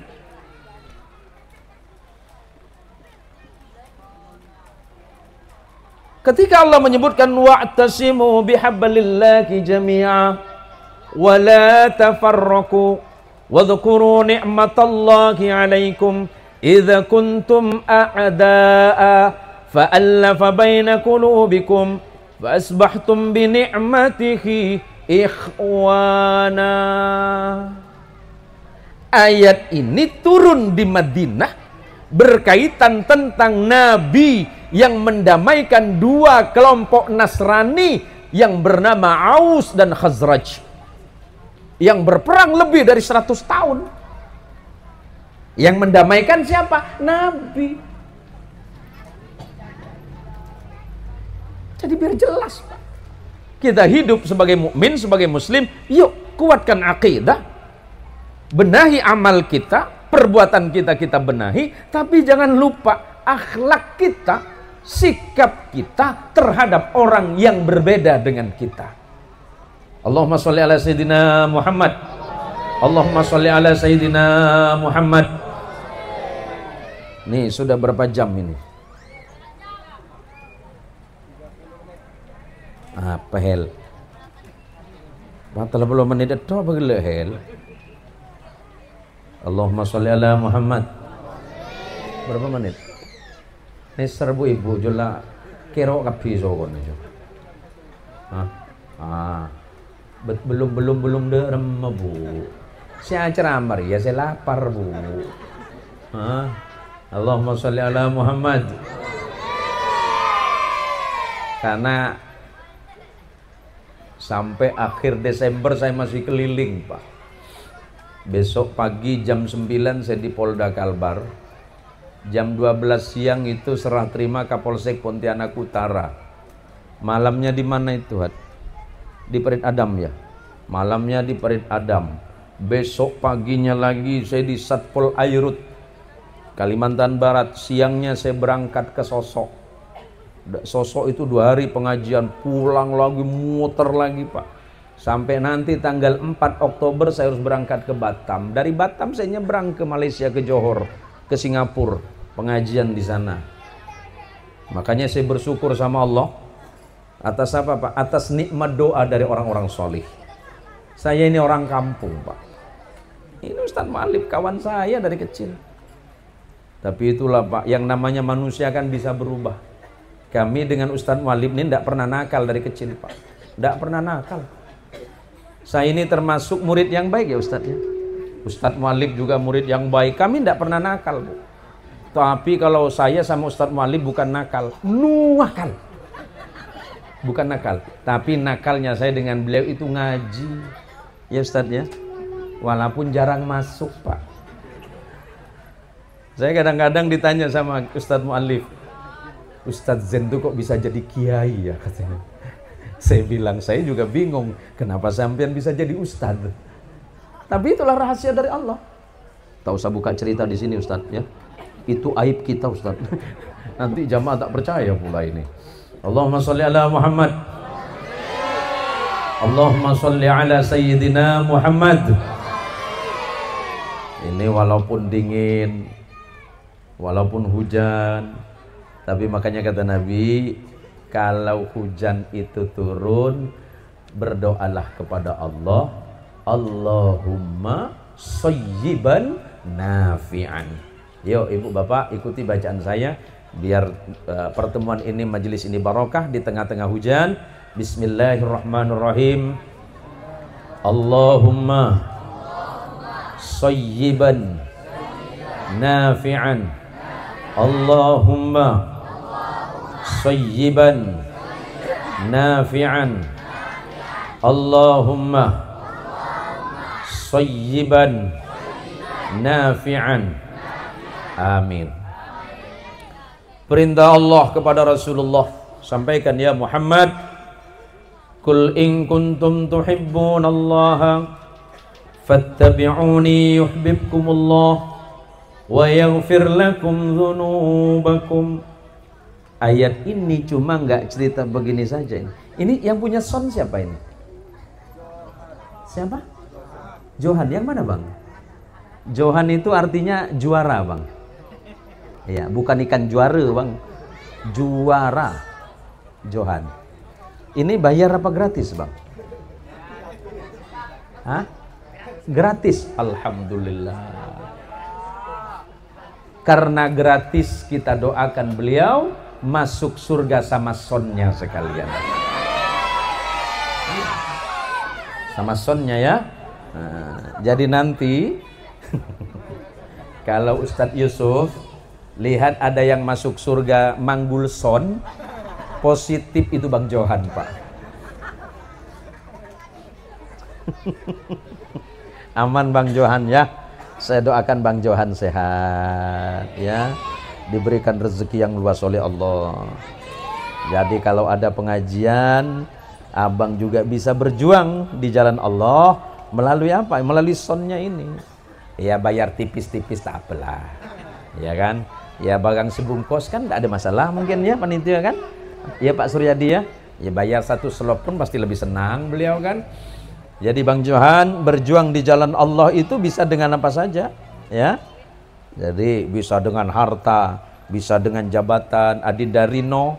Ketika Allah menyebutkan wa'tasimu bihablillahi jami'a wa la tafarraqu wa dhkuru ni'matallahi 'alaikum idza kuntum a'da'a fa'alafa baina qulubikum fa asbahtum bi ni'matihi ikhwana. Ayat ini turun di Madinah berkaitan tentang Nabi yang mendamaikan dua kelompok Nasrani yang bernama Aus dan Khazraj yang berperang lebih dari 100 tahun. Yang mendamaikan siapa? Nabi. Jadi biar jelas, Pak. Kita hidup sebagai mukmin, sebagai muslim, yuk kuatkan akidah, benahi amal kita, perbuatan kita benahi, tapi jangan lupa akhlak kita, sikap kita terhadap orang yang berbeda dengan kita. Allahumma sholli ala Sayyidina Muhammad. Allahumma sholli ala Sayyidina Muhammad. Nih sudah berapa jam ini? Apa hel? 40 menit itu apa gila hel? Allahumma sholli ala Muhammad. Berapa menit? Ini serbu ibu jula kero kapi sokon aja. Belum derem Bu. Saya ceramah ya, saya lapar Bu. Hah? Allahumma sholli ala Muhammad. Karena sampai akhir Desember saya masih keliling Pak. Besok pagi jam 9 saya di Polda Kalbar. Jam 12 siang itu serah terima Kapolsek Pontianak Utara. Malamnya di mana itu? Di Parit Adam ya. Malamnya di Parit Adam. Besok paginya lagi saya di Satpol Airut Kalimantan Barat. Siangnya saya berangkat ke Sosok. Sosok itu 2 hari pengajian, pulang lagi, muter lagi Pak. Sampai nanti tanggal 4 Oktober saya harus berangkat ke Batam. Dari Batam saya nyebrang ke Malaysia, ke Johor, ke Singapura, pengajian di sana. Makanya saya bersyukur sama Allah atas apa Pak? Atas nikmat doa dari orang-orang solih. Saya ini orang kampung Pak. Ini Ustadz Mu'alif kawan saya dari kecil. Tapi itulah Pak, yang namanya manusia kan bisa berubah. Kami dengan Ustadz Mu'alif ini tidak pernah nakal dari kecil Pak. Tidak pernah nakal. Saya ini termasuk murid yang baik ya Ustadz ya. Ustadz Mu'alif juga murid yang baik. Kami tidak pernah nakal Bu. Tapi kalau saya sama Ustadz Mu'alif bukan nakal, nuakal. Bukan nakal. Tapi nakalnya saya dengan beliau itu ngaji. Ya Ustadz ya. Walaupun jarang masuk Pak. Saya kadang-kadang ditanya sama Ustadz Mu'alif, Ustadz Zen itu kok bisa jadi kiai ya katanya. Saya bilang saya juga bingung kenapa sampean bisa jadi ustadz. Tapi itulah rahasia dari Allah. Tak usah buka cerita di sini Ustadz ya. Itu aib kita Ustadz. Nanti jamaah tak percaya pula ini. Allahumma sholli ala Muhammad. Allahumma sholli ala Sayyidina Muhammad. Ini walaupun dingin, walaupun hujan, tapi makanya kata Nabi, kalau hujan itu turun, berdoalah kepada Allah, Allahumma shayyiban nafi'an. Yuk ibu bapak ikuti bacaan saya, biar pertemuan ini, majelis ini barokah di tengah-tengah hujan. Bismillahirrahmanirrahim. Allahumma shayyiban nafi'an. Allahumma shayyiban nafi'an. Allahumma shayyiban nafi'an. Amin. Perintah Allah kepada Rasulullah, sampaikan ya Muhammad, Qul in kuntum tuhibbunallaha fattabi'uni yuhibbukumullah wa yaghfir lakum dzunubakum. Ayat ini cuma nggak cerita begini saja ini. Ini yang punya son siapa ini? Siapa? Johan. Yang mana Bang? Johan itu artinya juara Bang. Ya, bukan ikan juara Bang. Juara. Johan. Ini bayar apa gratis Bang? Hah? Gratis. Alhamdulillah. Karena gratis kita doakan beliau masuk surga sama sonnya sekalian. Sama sonnya ya. Nah, jadi nanti kalau Ustadz Yusuf lihat ada yang masuk surga manggul son, positif itu Bang Johan Pak. Aman Bang Johan ya. Saya doakan Bang Johan sehat ya, diberikan rezeki yang luas oleh Allah. Jadi kalau ada pengajian, abang juga bisa berjuang di jalan Allah melalui apa? Melalui sonnya ini. Ya bayar tipis-tipis tak apalah. Ya kan? Ya bagang sebungkus kan tidak ada masalah mungkin ya panitia kan? Ya Pak Suryadi ya. Ya bayar 1 selop pun pasti lebih senang beliau kan. Jadi Bang Johan berjuang di jalan Allah itu bisa dengan apa saja ya. Jadi bisa dengan harta, bisa dengan jabatan. Adinda Rino.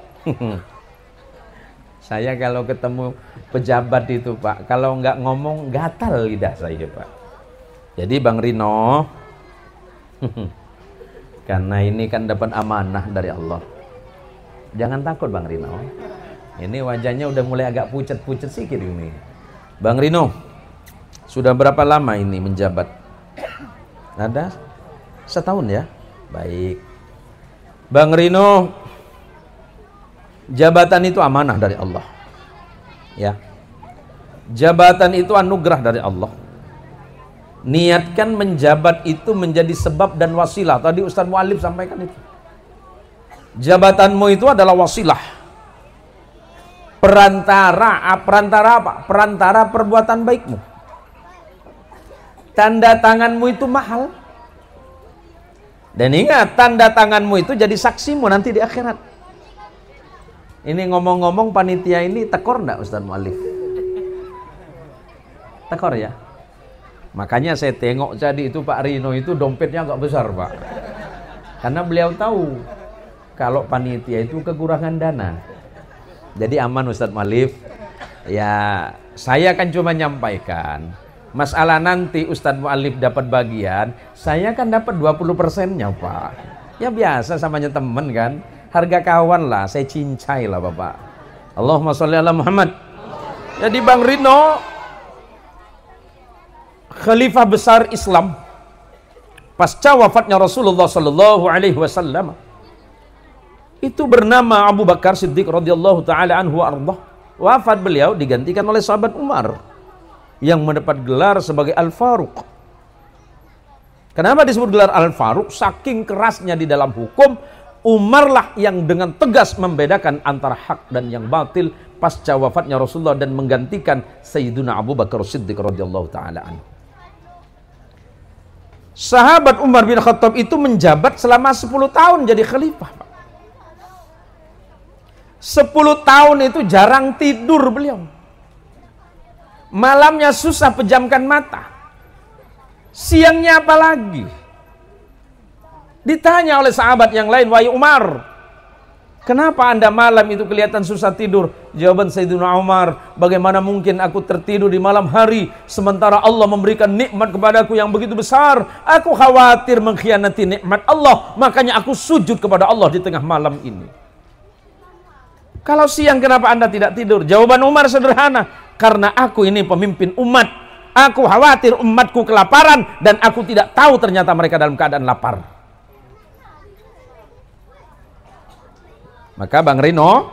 Saya kalau ketemu pejabat itu Pak, kalau nggak ngomong gatal lidah saya Pak. Jadi Bang Rino, karena ini kan dapat amanah dari Allah. Jangan takut Bang Rino. Ini wajahnya udah mulai agak pucat-pucat sedikit ini. Bang Rino, sudah berapa lama ini menjabat? Ada? Setahun ya? Baik. Bang Rino, jabatan itu amanah dari Allah. Ya. Jabatan itu anugerah dari Allah. Niatkan menjabat itu menjadi sebab dan wasilah. Tadi Ustaz Mu'alif sampaikan itu. Jabatanmu itu adalah wasilah. Perantara apa? Perantara perbuatan baikmu. Tanda tanganmu itu mahal. Dan ingat, tanda tanganmu itu jadi saksimu nanti di akhirat. Ini ngomong-ngomong, panitia ini tekor enggak Ustaz Mu'alif? Tekor ya? Makanya saya tengok tadi itu Pak Rino itu dompetnya agak besar Pak. Karena beliau tahu kalau panitia itu kekurangan dana. Jadi aman Ustaz Mu'alif. Ya, saya kan cuma nyampaikan. Masalah nanti Ustadz Mu'alif dapat bagian, saya kan dapat 20%-nya Pak. Ya biasa samanya temen kan. Harga kawan lah, saya cincai lah Bapak. Allahumma sholli ala Muhammad. Jadi Bang Rino, khalifah besar Islam pasca wafatnya Rasulullah sallallahu alaihi wasallam itu bernama Abu Bakar Siddiq radhiyallahu taala anhu ardah. Wafat beliau digantikan oleh sahabat Umar yang mendapat gelar sebagai Al-Faruq. Kenapa disebut gelar Al-Faruq? Saking kerasnya di dalam hukum, Umarlah yang dengan tegas membedakan antara hak dan yang batil pasca wafatnya Rasulullah dan menggantikan Sayyiduna Abu Bakar Siddiq radhiyallahu taala anhu. Sahabat Umar bin Khattab itu menjabat selama 10 tahun jadi khalifah. 10 tahun itu jarang tidur beliau. Malamnya susah pejamkan mata. Siangnya apalagi. Ditanya oleh sahabat yang lain, "Wahai Umar, kenapa Anda malam itu kelihatan susah tidur?" Jawaban Sayyidina Umar, "Bagaimana mungkin aku tertidur di malam hari sementara Allah memberikan nikmat kepadaku yang begitu besar? Aku khawatir mengkhianati nikmat Allah, makanya aku sujud kepada Allah di tengah malam ini." Kalau siang kenapa Anda tidak tidur? Jawaban Umar sederhana, "Karena aku ini pemimpin umat. Aku khawatir umatku kelaparan dan aku tidak tahu ternyata mereka dalam keadaan lapar." Maka Bang Rino,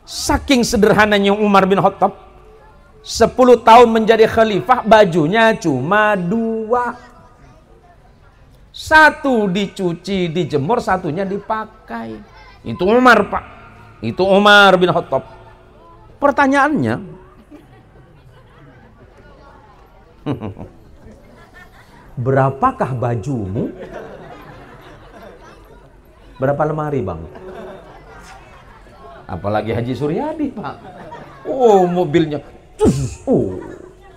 saking sederhananya Umar bin Khattab, 10 tahun menjadi khalifah, bajunya cuma 2. Satu dicuci, dijemur, satunya dipakai. Itu Umar Pak. Itu Umar bin Khattab. Pertanyaannya, berapakah bajumu? Berapa lemari Bang? Apalagi Haji Suryadi Pak. Oh mobilnya, oh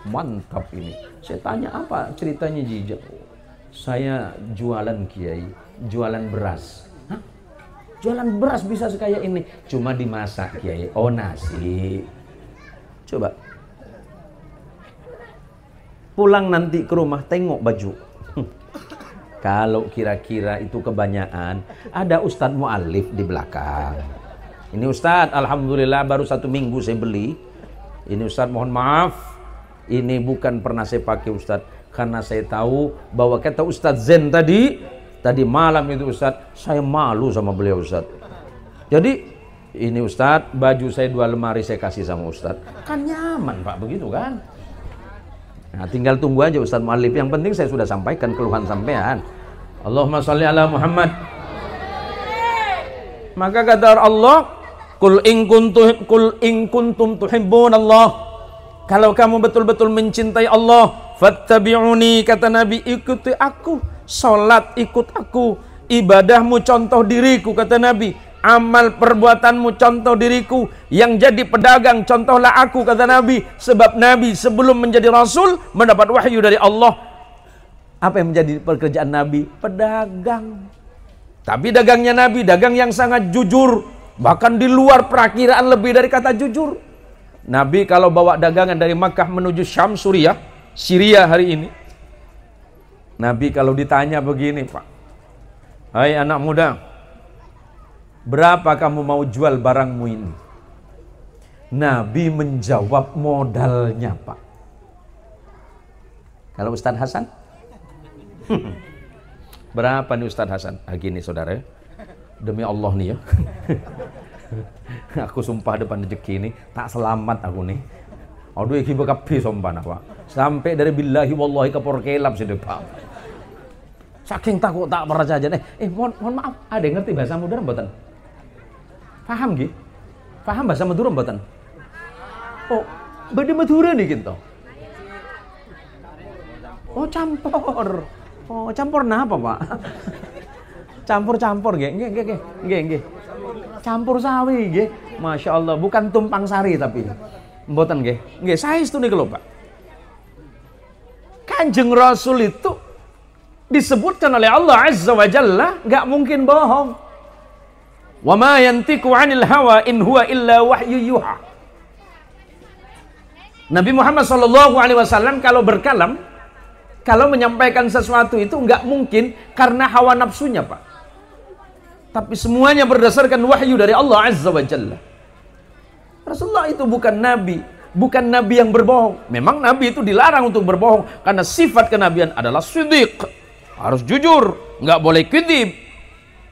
mantap ini. Saya tanya apa ceritanya Jijak? Saya jualan Kiai, jualan beras. Hah? Jualan beras bisa sekaya ini? Cuma dimasak Kiai. Oh nasi. Coba pulang nanti ke rumah tengok baju. Kalau kira-kira itu kebanyakan, ada Ustadz Mu'alif di belakang. Ini Ustadz, alhamdulillah baru 1 minggu saya beli. Ini Ustadz mohon maaf, ini bukan pernah saya pakai Ustadz, karena saya tahu bahwa kata Ustadz Zen tadi malam itu Ustadz, saya malu sama beliau Ustadz. Jadi ini Ustadz, baju saya 2 lemari saya kasih sama Ustadz. Kan nyaman Pak, begitu kan? Nah, tinggal tunggu aja Ustadz Mu'alif. Yang penting saya sudah sampaikan keluhan sampean. Allahumma sholli ala Muhammad. Maka kata Allah, Qul in kuntum tuhibbun Allah. Kalau kamu betul-betul mencintai Allah, fattabi'uni, kata Nabi, ikuti aku. Salat ikut aku. Ibadahmu contoh diriku, kata Nabi. Amal perbuatanmu contoh diriku. Yang jadi pedagang contohlah aku, kata Nabi. Sebab Nabi sebelum menjadi Rasul mendapat wahyu dari Allah. Apa yang menjadi pekerjaan Nabi? Pedagang. Tapi dagangnya Nabi dagang yang sangat jujur. Bahkan di luar perakiraan lebih dari kata jujur. Nabi kalau bawa dagangan dari Makkah menuju Syam, Syria hari ini, Nabi kalau ditanya begini, Pak, hai anak muda, berapa kamu mau jual barangmu ini? Nabi menjawab modalnya, Pak. Kalau Ustadz Hasan? Berapa nih Ustadz Hasan? Gini saudara, demi Allah nih ya. Aku sumpah depan rezeki ini tak selamat aku nih. Aduh iki kabeh sumpah Pak. Sampai dari billahi wallahi ke porkelap sih Pak. Saking takut tak percaya aja. Mohon maaf, ada yang ngerti bahasa Madura mboten? Paham nggih? Paham bahasa Madura mboten? Oh, beda Madura nih gitu. Oh, campur. Oh, campur nah apa, Pak? Campur-campur nggih. Campur sawi nggih. Masya Allah, bukan tumpang sari tapi. Mboten nggih. Nggih, saestu niku lho, Pak. Kanjeng Rasul itu disebutkan oleh Allah Azza wa Jalla enggak mungkin bohong. Wa ma yantiqu 'anil hawa in huwa illa wahyu yuha. Nabi Muhammad sallallahu alaihi wasallam kalau berkalam, kalau menyampaikan sesuatu itu enggak mungkin karena hawa nafsunya, Pak. Tapi semuanya berdasarkan wahyu dari Allah Azza wa Jalla. Rasulullah itu bukan nabi yang berbohong. Memang nabi itu dilarang untuk berbohong karena sifat kenabian adalah siddiq. Harus jujur, enggak boleh kedzib.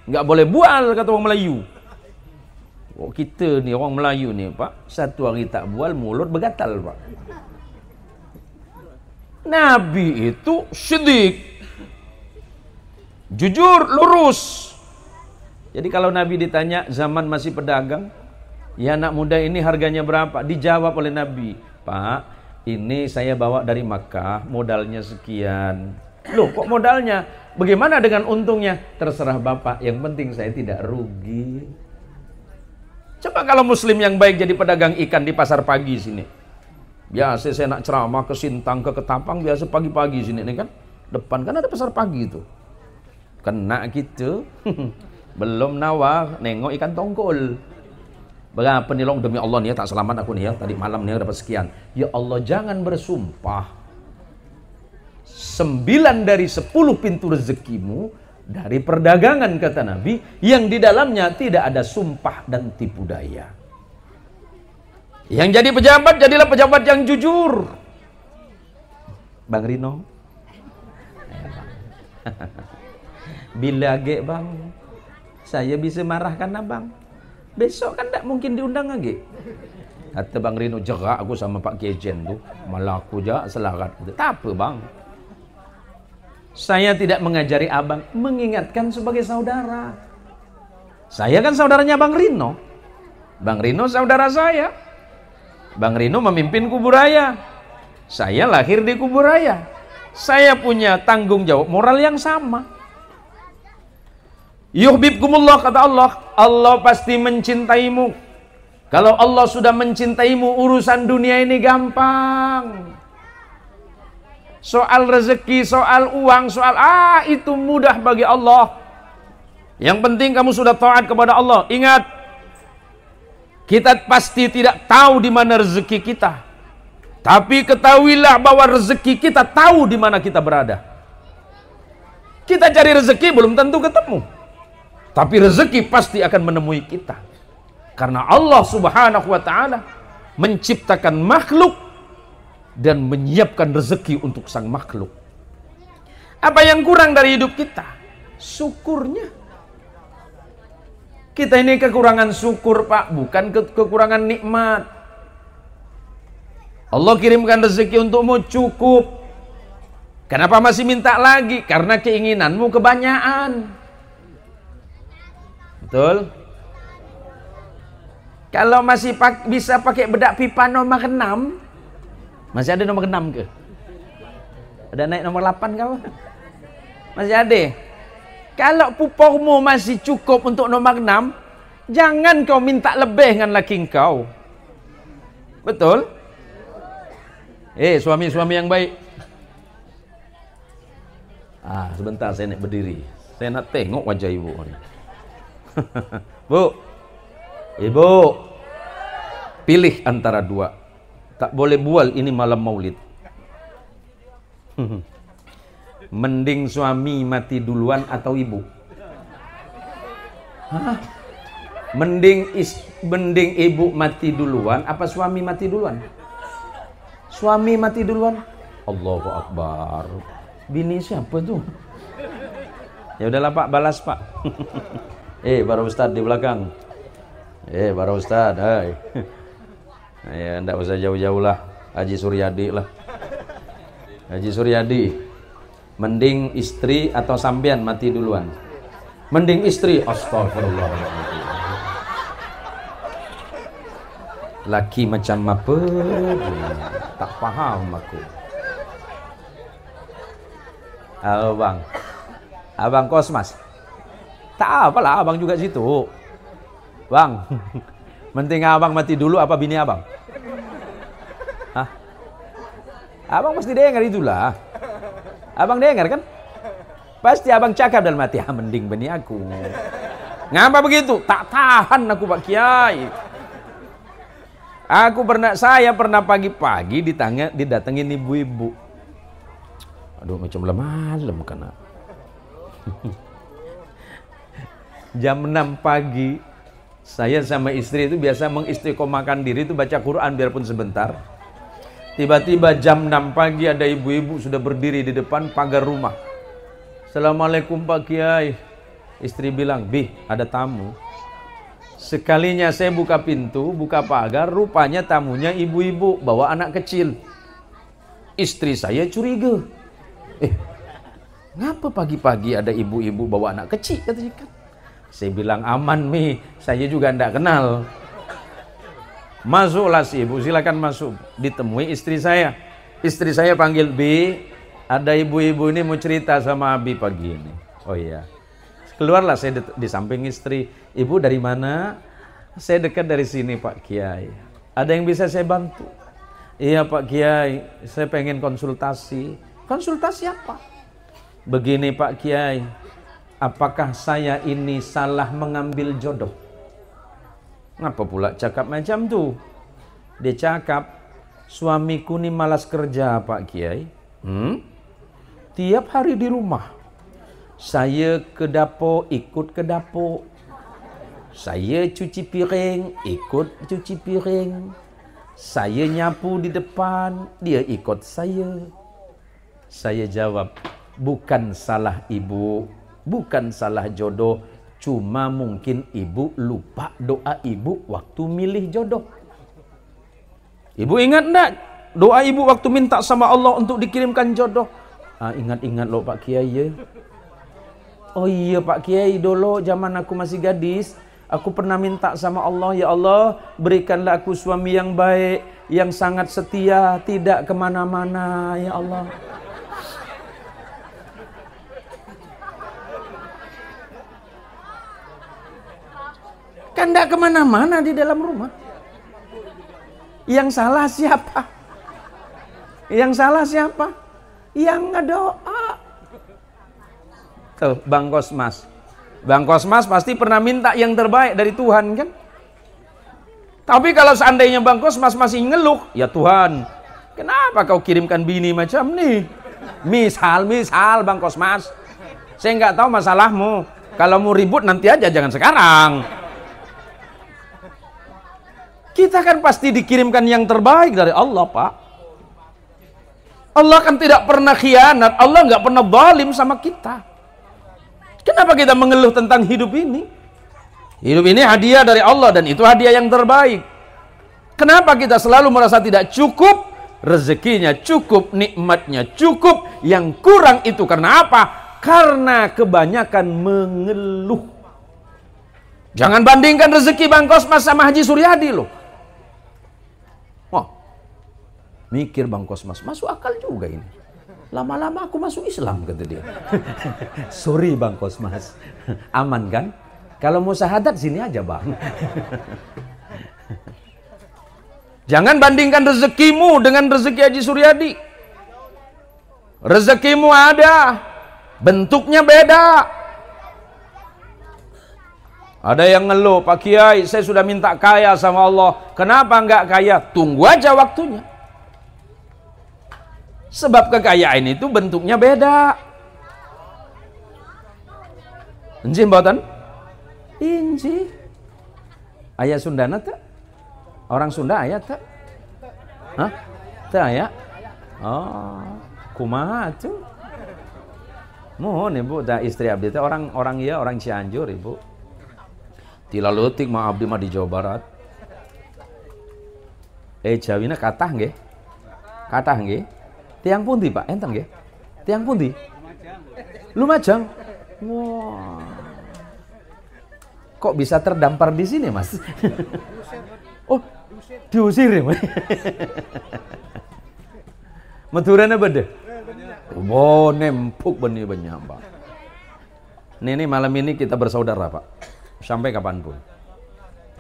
Enggak boleh bual kata orang Melayu. Oh, kita nih orang Melayu nih, Pak, satu hari tak bual mulut bergatal, Pak. Nabi itu siddiq. Jujur, lurus. Jadi kalau Nabi ditanya zaman masih pedagang, ya anak muda ini harganya berapa? Dijawab oleh Nabi, Pak, ini saya bawa dari Makkah, modalnya sekian. Loh, kok modalnya? Bagaimana dengan untungnya? Terserah Bapak, yang penting saya tidak rugi. Coba kalau muslim yang baik jadi pedagang ikan di pasar pagi sini. Biasa saya nak ceramah ke Sintang, ke Ketapang, biasa pagi-pagi sini nih kan. Depan kan ada pasar pagi itu. Kena gitu. Belum nawar, nengok ikan tongkol. Berapa nih long, demi Allah nih ya, tak selamat aku nih ya. Tadi malam nih dapat sekian. Ya Allah, jangan bersumpah. 9 dari 10 pintu rezekimu dari perdagangan, kata Nabi, yang di dalamnya tidak ada sumpah dan tipu daya. Yang jadi pejabat, jadilah pejabat yang jujur. Bang Rino. Bila ge bang, saya bisa marahkan abang. Besok kan tak mungkin diundang lagi. Kata Bang Rino, jerak aku sama Pak Kejen tuh. Malah aku jak selarat. Tak apa bang. Saya tidak mengajari abang, mengingatkan sebagai saudara. Saya kan saudaranya Bang Rino. Bang Rino saudara saya. Bang Rino memimpin Kuburaya. Saya lahir di Kuburaya. Saya punya tanggung jawab moral yang sama. Yuhibbukumullah, kata Allah. Allah pasti mencintaimu. Kalau Allah sudah mencintaimu, urusan dunia ini gampang. Soal rezeki, soal uang, soal itu mudah bagi Allah. Yang penting kamu sudah taat kepada Allah. Ingat, kita pasti tidak tahu di mana rezeki kita. Tapi ketahuilah bahwa rezeki kita tahu di mana kita berada. Kita cari rezeki belum tentu ketemu. Tapi rezeki pasti akan menemui kita. Karena Allah Subhanahu wa ta'ala menciptakan makhluk dan menyiapkan rezeki untuk sang makhluk. Apa yang kurang dari hidup kita? Syukurnya. Kita ini kekurangan syukur, Pak, bukan kekurangan nikmat. Allah kirimkan rezeki untukmu cukup. Kenapa masih minta lagi? Karena keinginanmu kebanyakan. Betul? Kalau masih bisa pakai bedak pipa nomor 6, masih ada nomor 6 ke? Ada naik nomor 8 kau? Masih ada? Kalau pupurmu masih cukup untuk nomor 6, jangan kau minta lebih dengan laki kau. Betul? Suami-suami yang baik. Sebentar saya nak berdiri. Saya nak tengok wajah ibu. Bu, ibu, pilih antara dua. Tak boleh bual, ini malam maulid. Mending suami mati duluan atau ibu? Mending ibu mati duluan apa suami mati duluan? Suami mati duluan. Allahu Akbar. Bini siapa tuh? Ya udahlah Pak, balas Pak. Para Ustadz di belakang. Para Ustadz, hai. Ya enggak usah jauh-jauh lah. Haji Suryadi lah. Haji Suryadi. Mending istri atau sampean mati duluan? Mending istri. Astagfirullahaladzim. Laki macam apa? Tak paham aku. Abang Kosmas. Tak apalah, abang juga situ. Bang, penting abang mati dulu apa bini abang? Hah? Abang pasti dengar itulah. Abang dengar kan? Pasti abang cakap dalam hati, mending bini aku. Ngapa begitu? Tak tahan aku Pak Kiai. Saya pernah pagi-pagi didatengin ibu-ibu. Aduh, macam malam karena jam 6 pagi saya sama istri itu biasa mengistiqomahkan diri itu baca Quran biarpun sebentar. Tiba-tiba jam 6 pagi ada ibu-ibu sudah berdiri di depan pagar rumah. Assalamualaikum Pak Kiai. Istri bilang, "Bih, ada tamu." Sekalinya saya buka pintu, buka pagar, rupanya tamunya ibu-ibu bawa anak kecil. Istri saya curiga. Ngapa pagi-pagi ada ibu-ibu bawa anak kecil? Katanya kan. Saya bilang, aman Mi, saya juga ndak kenal. Masuklah si ibu, silakan masuk. Ditemui istri saya. Istri saya panggil, "Bi, ada ibu-ibu ini mau cerita sama Abi pagi ini." Oh iya. Keluarlah saya di samping istri. "Ibu dari mana?" "Saya dekat dari sini Pak Kiai." "Ada yang bisa saya bantu?" "Iya Pak Kiai, saya pengen konsultasi." "Konsultasi apa?" "Begini Pak Kiai, apakah saya ini salah mengambil jodoh?" "Ngapa pula cakap macam tu?" Dia cakap, "Suamiku ini malas kerja Pak Kiai. Tiap hari di rumah. Saya ke dapur, ikut ke dapur. Saya cuci piring, ikut cuci piring. Saya nyapu di depan, dia ikut saya." Saya jawab, "Bukan salah ibu, bukan salah jodoh. Cuma mungkin ibu lupa doa ibu waktu milih jodoh." "Ibu ingat enggak doa ibu waktu minta sama Allah untuk dikirimkan jodoh?" Ingat-ingat loh Pak Kiai ya." "Oh iya Pak Kiai, dulu zaman aku masih gadis, aku pernah minta sama Allah, ya Allah berikanlah aku suami yang baik, yang sangat setia, tidak kemana-mana ya Allah." Kan tidak kemana-mana di dalam rumah. Yang salah siapa? Yang salah siapa? Yang ngedoa. Tuh, Bang Kosmas. Bang Kosmas pasti pernah minta yang terbaik dari Tuhan kan? Tapi kalau seandainya Bang Kosmas masih ngeluh, "Ya Tuhan, kenapa kau kirimkan bini macam nih?" Misal Bang Kosmas, saya nggak tahu masalahmu. Kalau mau ribut nanti aja, jangan sekarang. Kita kan pasti dikirimkan yang terbaik dari Allah Pak. Allah kan tidak pernah khianat, Allah nggak pernah zalim sama kita. Kenapa kita mengeluh tentang hidup ini? Hidup ini hadiah dari Allah dan itu hadiah yang terbaik. Kenapa kita selalu merasa tidak cukup? Rezekinya cukup, nikmatnya cukup, yang kurang itu karena apa? Karena kebanyakan mengeluh. Jangan bandingkan rezeki Bang Kosmas sama Haji Suryadi loh. Wah, mikir Bang Kosmas, masuk akal juga ini. Lama-lama aku masuk Islam, kata dia. Sorry Bang Kosmas, aman kan? Kalau mau syahadat sini aja Bang. Jangan bandingkan rezekimu dengan rezeki Haji Suryadi. Rezekimu ada, bentuknya beda. Ada yang ngeluh, "Pak Kiai, saya sudah minta kaya sama Allah. Kenapa enggak kaya?" Tunggu aja waktunya. Sebab kekayaan itu bentuknya beda. Inji mboten? Inji. Ayah Sundana tak? Orang Sunda ayah tak? Hah? Tak ayah? Oh, kumaha tuh? Mohon ibu, dah istri abdi teh orang ya orang Cianjur ibu. Tila leutik mah abdi mah di Jawa Barat. Jawina katah nggih? Katah nggih? Tiang pundi Pak? Enten nggih? Tiang pundi? Lumajang. Wah. Kok bisa terdampar di sini, Mas? Oh, diusir ya, Mas? Meturana bede? Oh, nempuk benih benyamba. Ini malam ini kita bersaudara, Pak. Sampai kapanpun.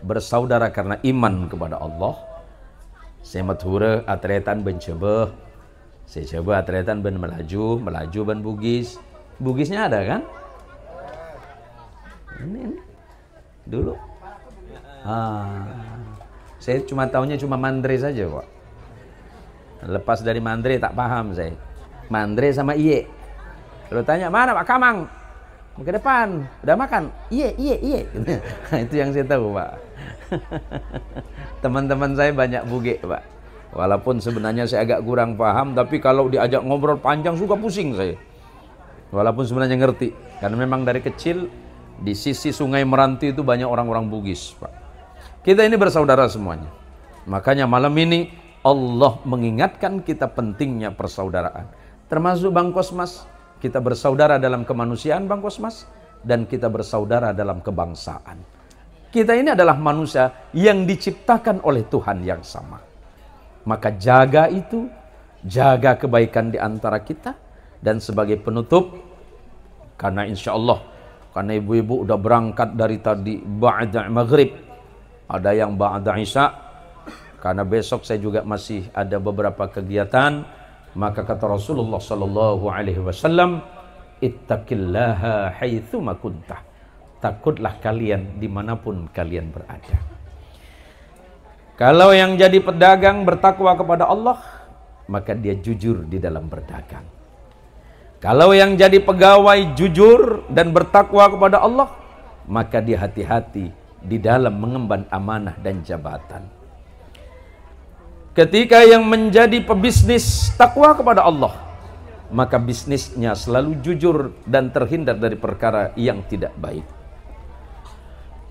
Bersaudara karena iman kepada Allah. Saya matura atretan ben coba. Saya coba atretan ben melaju ben bugis. Bugisnya ada kan? Ini dulu. Saya cuma tahunya cuma mandre saja, Pak. Lepas dari mandre tak paham saya. Mandre sama iye. Lalu tanya, mana Pak Kamang? Ke depan. Udah makan? Iye. Itu yang saya tahu, Pak. Teman-teman saya banyak buge, Pak. Walaupun sebenarnya saya agak kurang paham, tapi kalau diajak ngobrol panjang suka pusing saya. Walaupun sebenarnya ngerti. Karena memang dari kecil di sisi Sungai Meranti itu banyak orang-orang Bugis, Pak. Kita ini bersaudara semuanya. Makanya malam ini Allah mengingatkan kita pentingnya persaudaraan. Termasuk Bang Kosmas, kita bersaudara dalam kemanusiaan Bang Kosmas, dan kita bersaudara dalam kebangsaan. Kita ini adalah manusia yang diciptakan oleh Tuhan yang sama. Maka jaga itu, jaga kebaikan di antara kita. Dan sebagai penutup, karena insya Allah, karena ibu-ibu udah berangkat dari tadi ba'da maghrib, ada yang ba'da isya, karena besok saya juga masih ada beberapa kegiatan. Maka kata Rasulullah sallallahu alaihi wasallam, ittaqillaha haitsu ma kuntah. Takutlah kalian dimanapun kalian berada. Kalau yang jadi pedagang bertakwa kepada Allah, maka dia jujur di dalam berdagang. Kalau yang jadi pegawai jujur dan bertakwa kepada Allah, maka dia hati-hati di dalam mengemban amanah dan jabatan. Ketika yang menjadi pebisnis takwa kepada Allah, maka bisnisnya selalu jujur dan terhindar dari perkara yang tidak baik.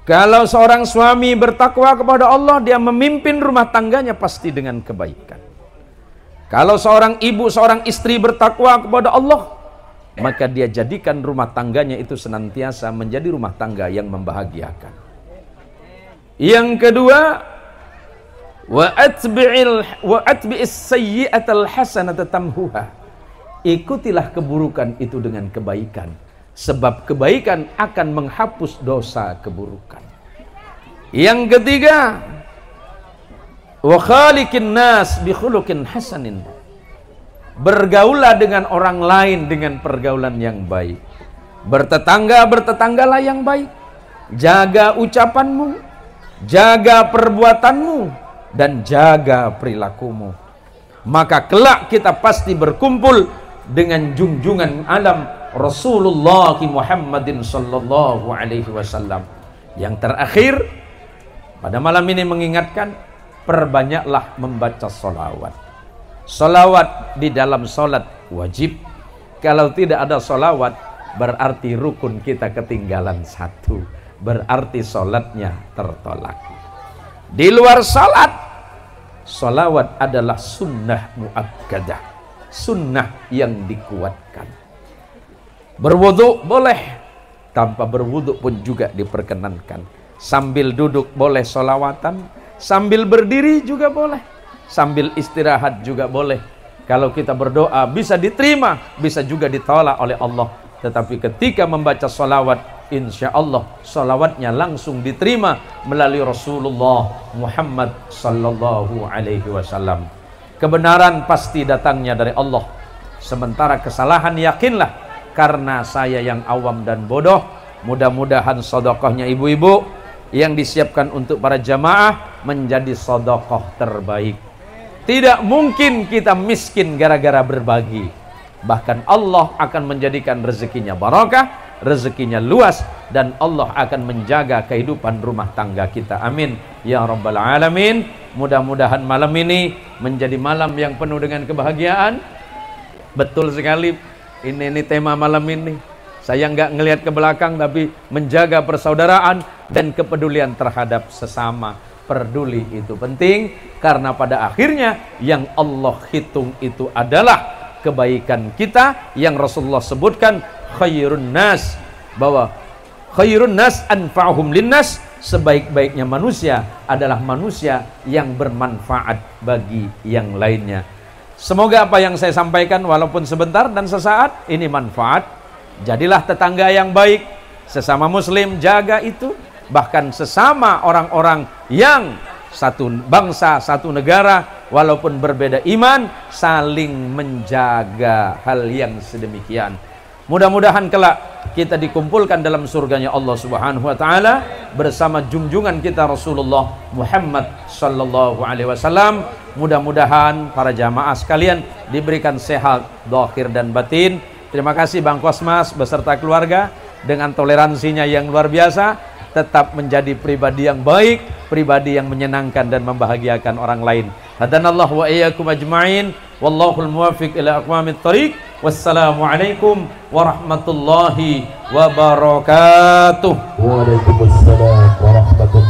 Kalau seorang suami bertakwa kepada Allah, dia memimpin rumah tangganya pasti dengan kebaikan. Kalau seorang ibu, seorang istri bertakwa kepada Allah, maka dia jadikan rumah tangganya itu senantiasa menjadi rumah tangga yang membahagiakan. Yang kedua, wa atbi'is sayyi'atal hasanata tamhuha. Ikutilah keburukan itu dengan kebaikan, sebab kebaikan akan menghapus dosa keburukan. Yang ketiga, wa khaliqin nas bi khuluqin hasanin. Bergaulah dengan orang lain dengan pergaulan yang baik. Bertetanggalah yang baik. Jaga ucapanmu, jaga perbuatanmu, dan jaga perilakumu. Maka kelak kita pasti berkumpul dengan junjungan alam Rasulullah Muhammadin sallallahu alaihi wasallam. Yang terakhir, pada malam ini mengingatkan, perbanyaklah membaca sholawat. Sholawat di dalam sholat wajib. Kalau tidak ada sholawat, berarti rukun kita ketinggalan satu. Berarti sholatnya tertolak. Di luar sholat, sholawat adalah sunnah muakkadah, sunnah yang dikuatkan. Berwudu boleh, tanpa berwudu pun juga diperkenankan. Sambil duduk boleh sholawatan, sambil berdiri juga boleh, sambil istirahat juga boleh. Kalau kita berdoa bisa diterima, bisa juga ditolak oleh Allah. Tetapi ketika membaca sholawat, insya Allah sholawatnya langsung diterima melalui Rasulullah Muhammad sallallahu alaihi wasallam. Kebenaran pasti datangnya dari Allah. Sementara kesalahan yakinlah, karena saya yang awam dan bodoh. Mudah-mudahan sedekahnya ibu-ibu yang disiapkan untuk para jamaah menjadi sedekah terbaik. Tidak mungkin kita miskin gara-gara berbagi. Bahkan Allah akan menjadikan rezekinya barakah rezekinya luas, dan Allah akan menjaga kehidupan rumah tangga kita. Amin ya rabbal alamin. Mudah-mudahan malam ini menjadi malam yang penuh dengan kebahagiaan. Betul sekali, ini tema malam ini. Saya nggak ngelihat ke belakang, tapi menjaga persaudaraan dan kepedulian terhadap sesama. Peduli itu penting, karena pada akhirnya yang Allah hitung itu adalah kebaikan kita, yang Rasulullah sebutkan khairun nas, bahwa khairun nas anfa'uhum linnas, sebaik-baiknya manusia adalah manusia yang bermanfaat bagi yang lainnya. Semoga apa yang saya sampaikan walaupun sebentar dan sesaat ini manfaat. Jadilah tetangga yang baik, sesama muslim jaga itu, bahkan sesama orang-orang yang satu bangsa, satu negara, walaupun berbeda iman, saling menjaga hal yang sedemikian. Mudah-mudahan kelak kita dikumpulkan dalam surganya Allah Subhanahu wa taala bersama junjungan kita Rasulullah Muhammad sallallahu alaihi wasallam. Mudah-mudahan para jamaah sekalian diberikan sehat zahir dan batin. Terima kasih Bang Kosmas beserta keluarga dengan toleransinya yang luar biasa. Tetap menjadi pribadi yang baik, pribadi yang menyenangkan dan membahagiakan orang lain. Hadanallahu wa iyyakum ajma'in. Wallahul muwaffiq ila aqwamit thariq. Wassalamualaikum warahmatullahi wabarakatuh. Waalaikumsalam warahmatullahi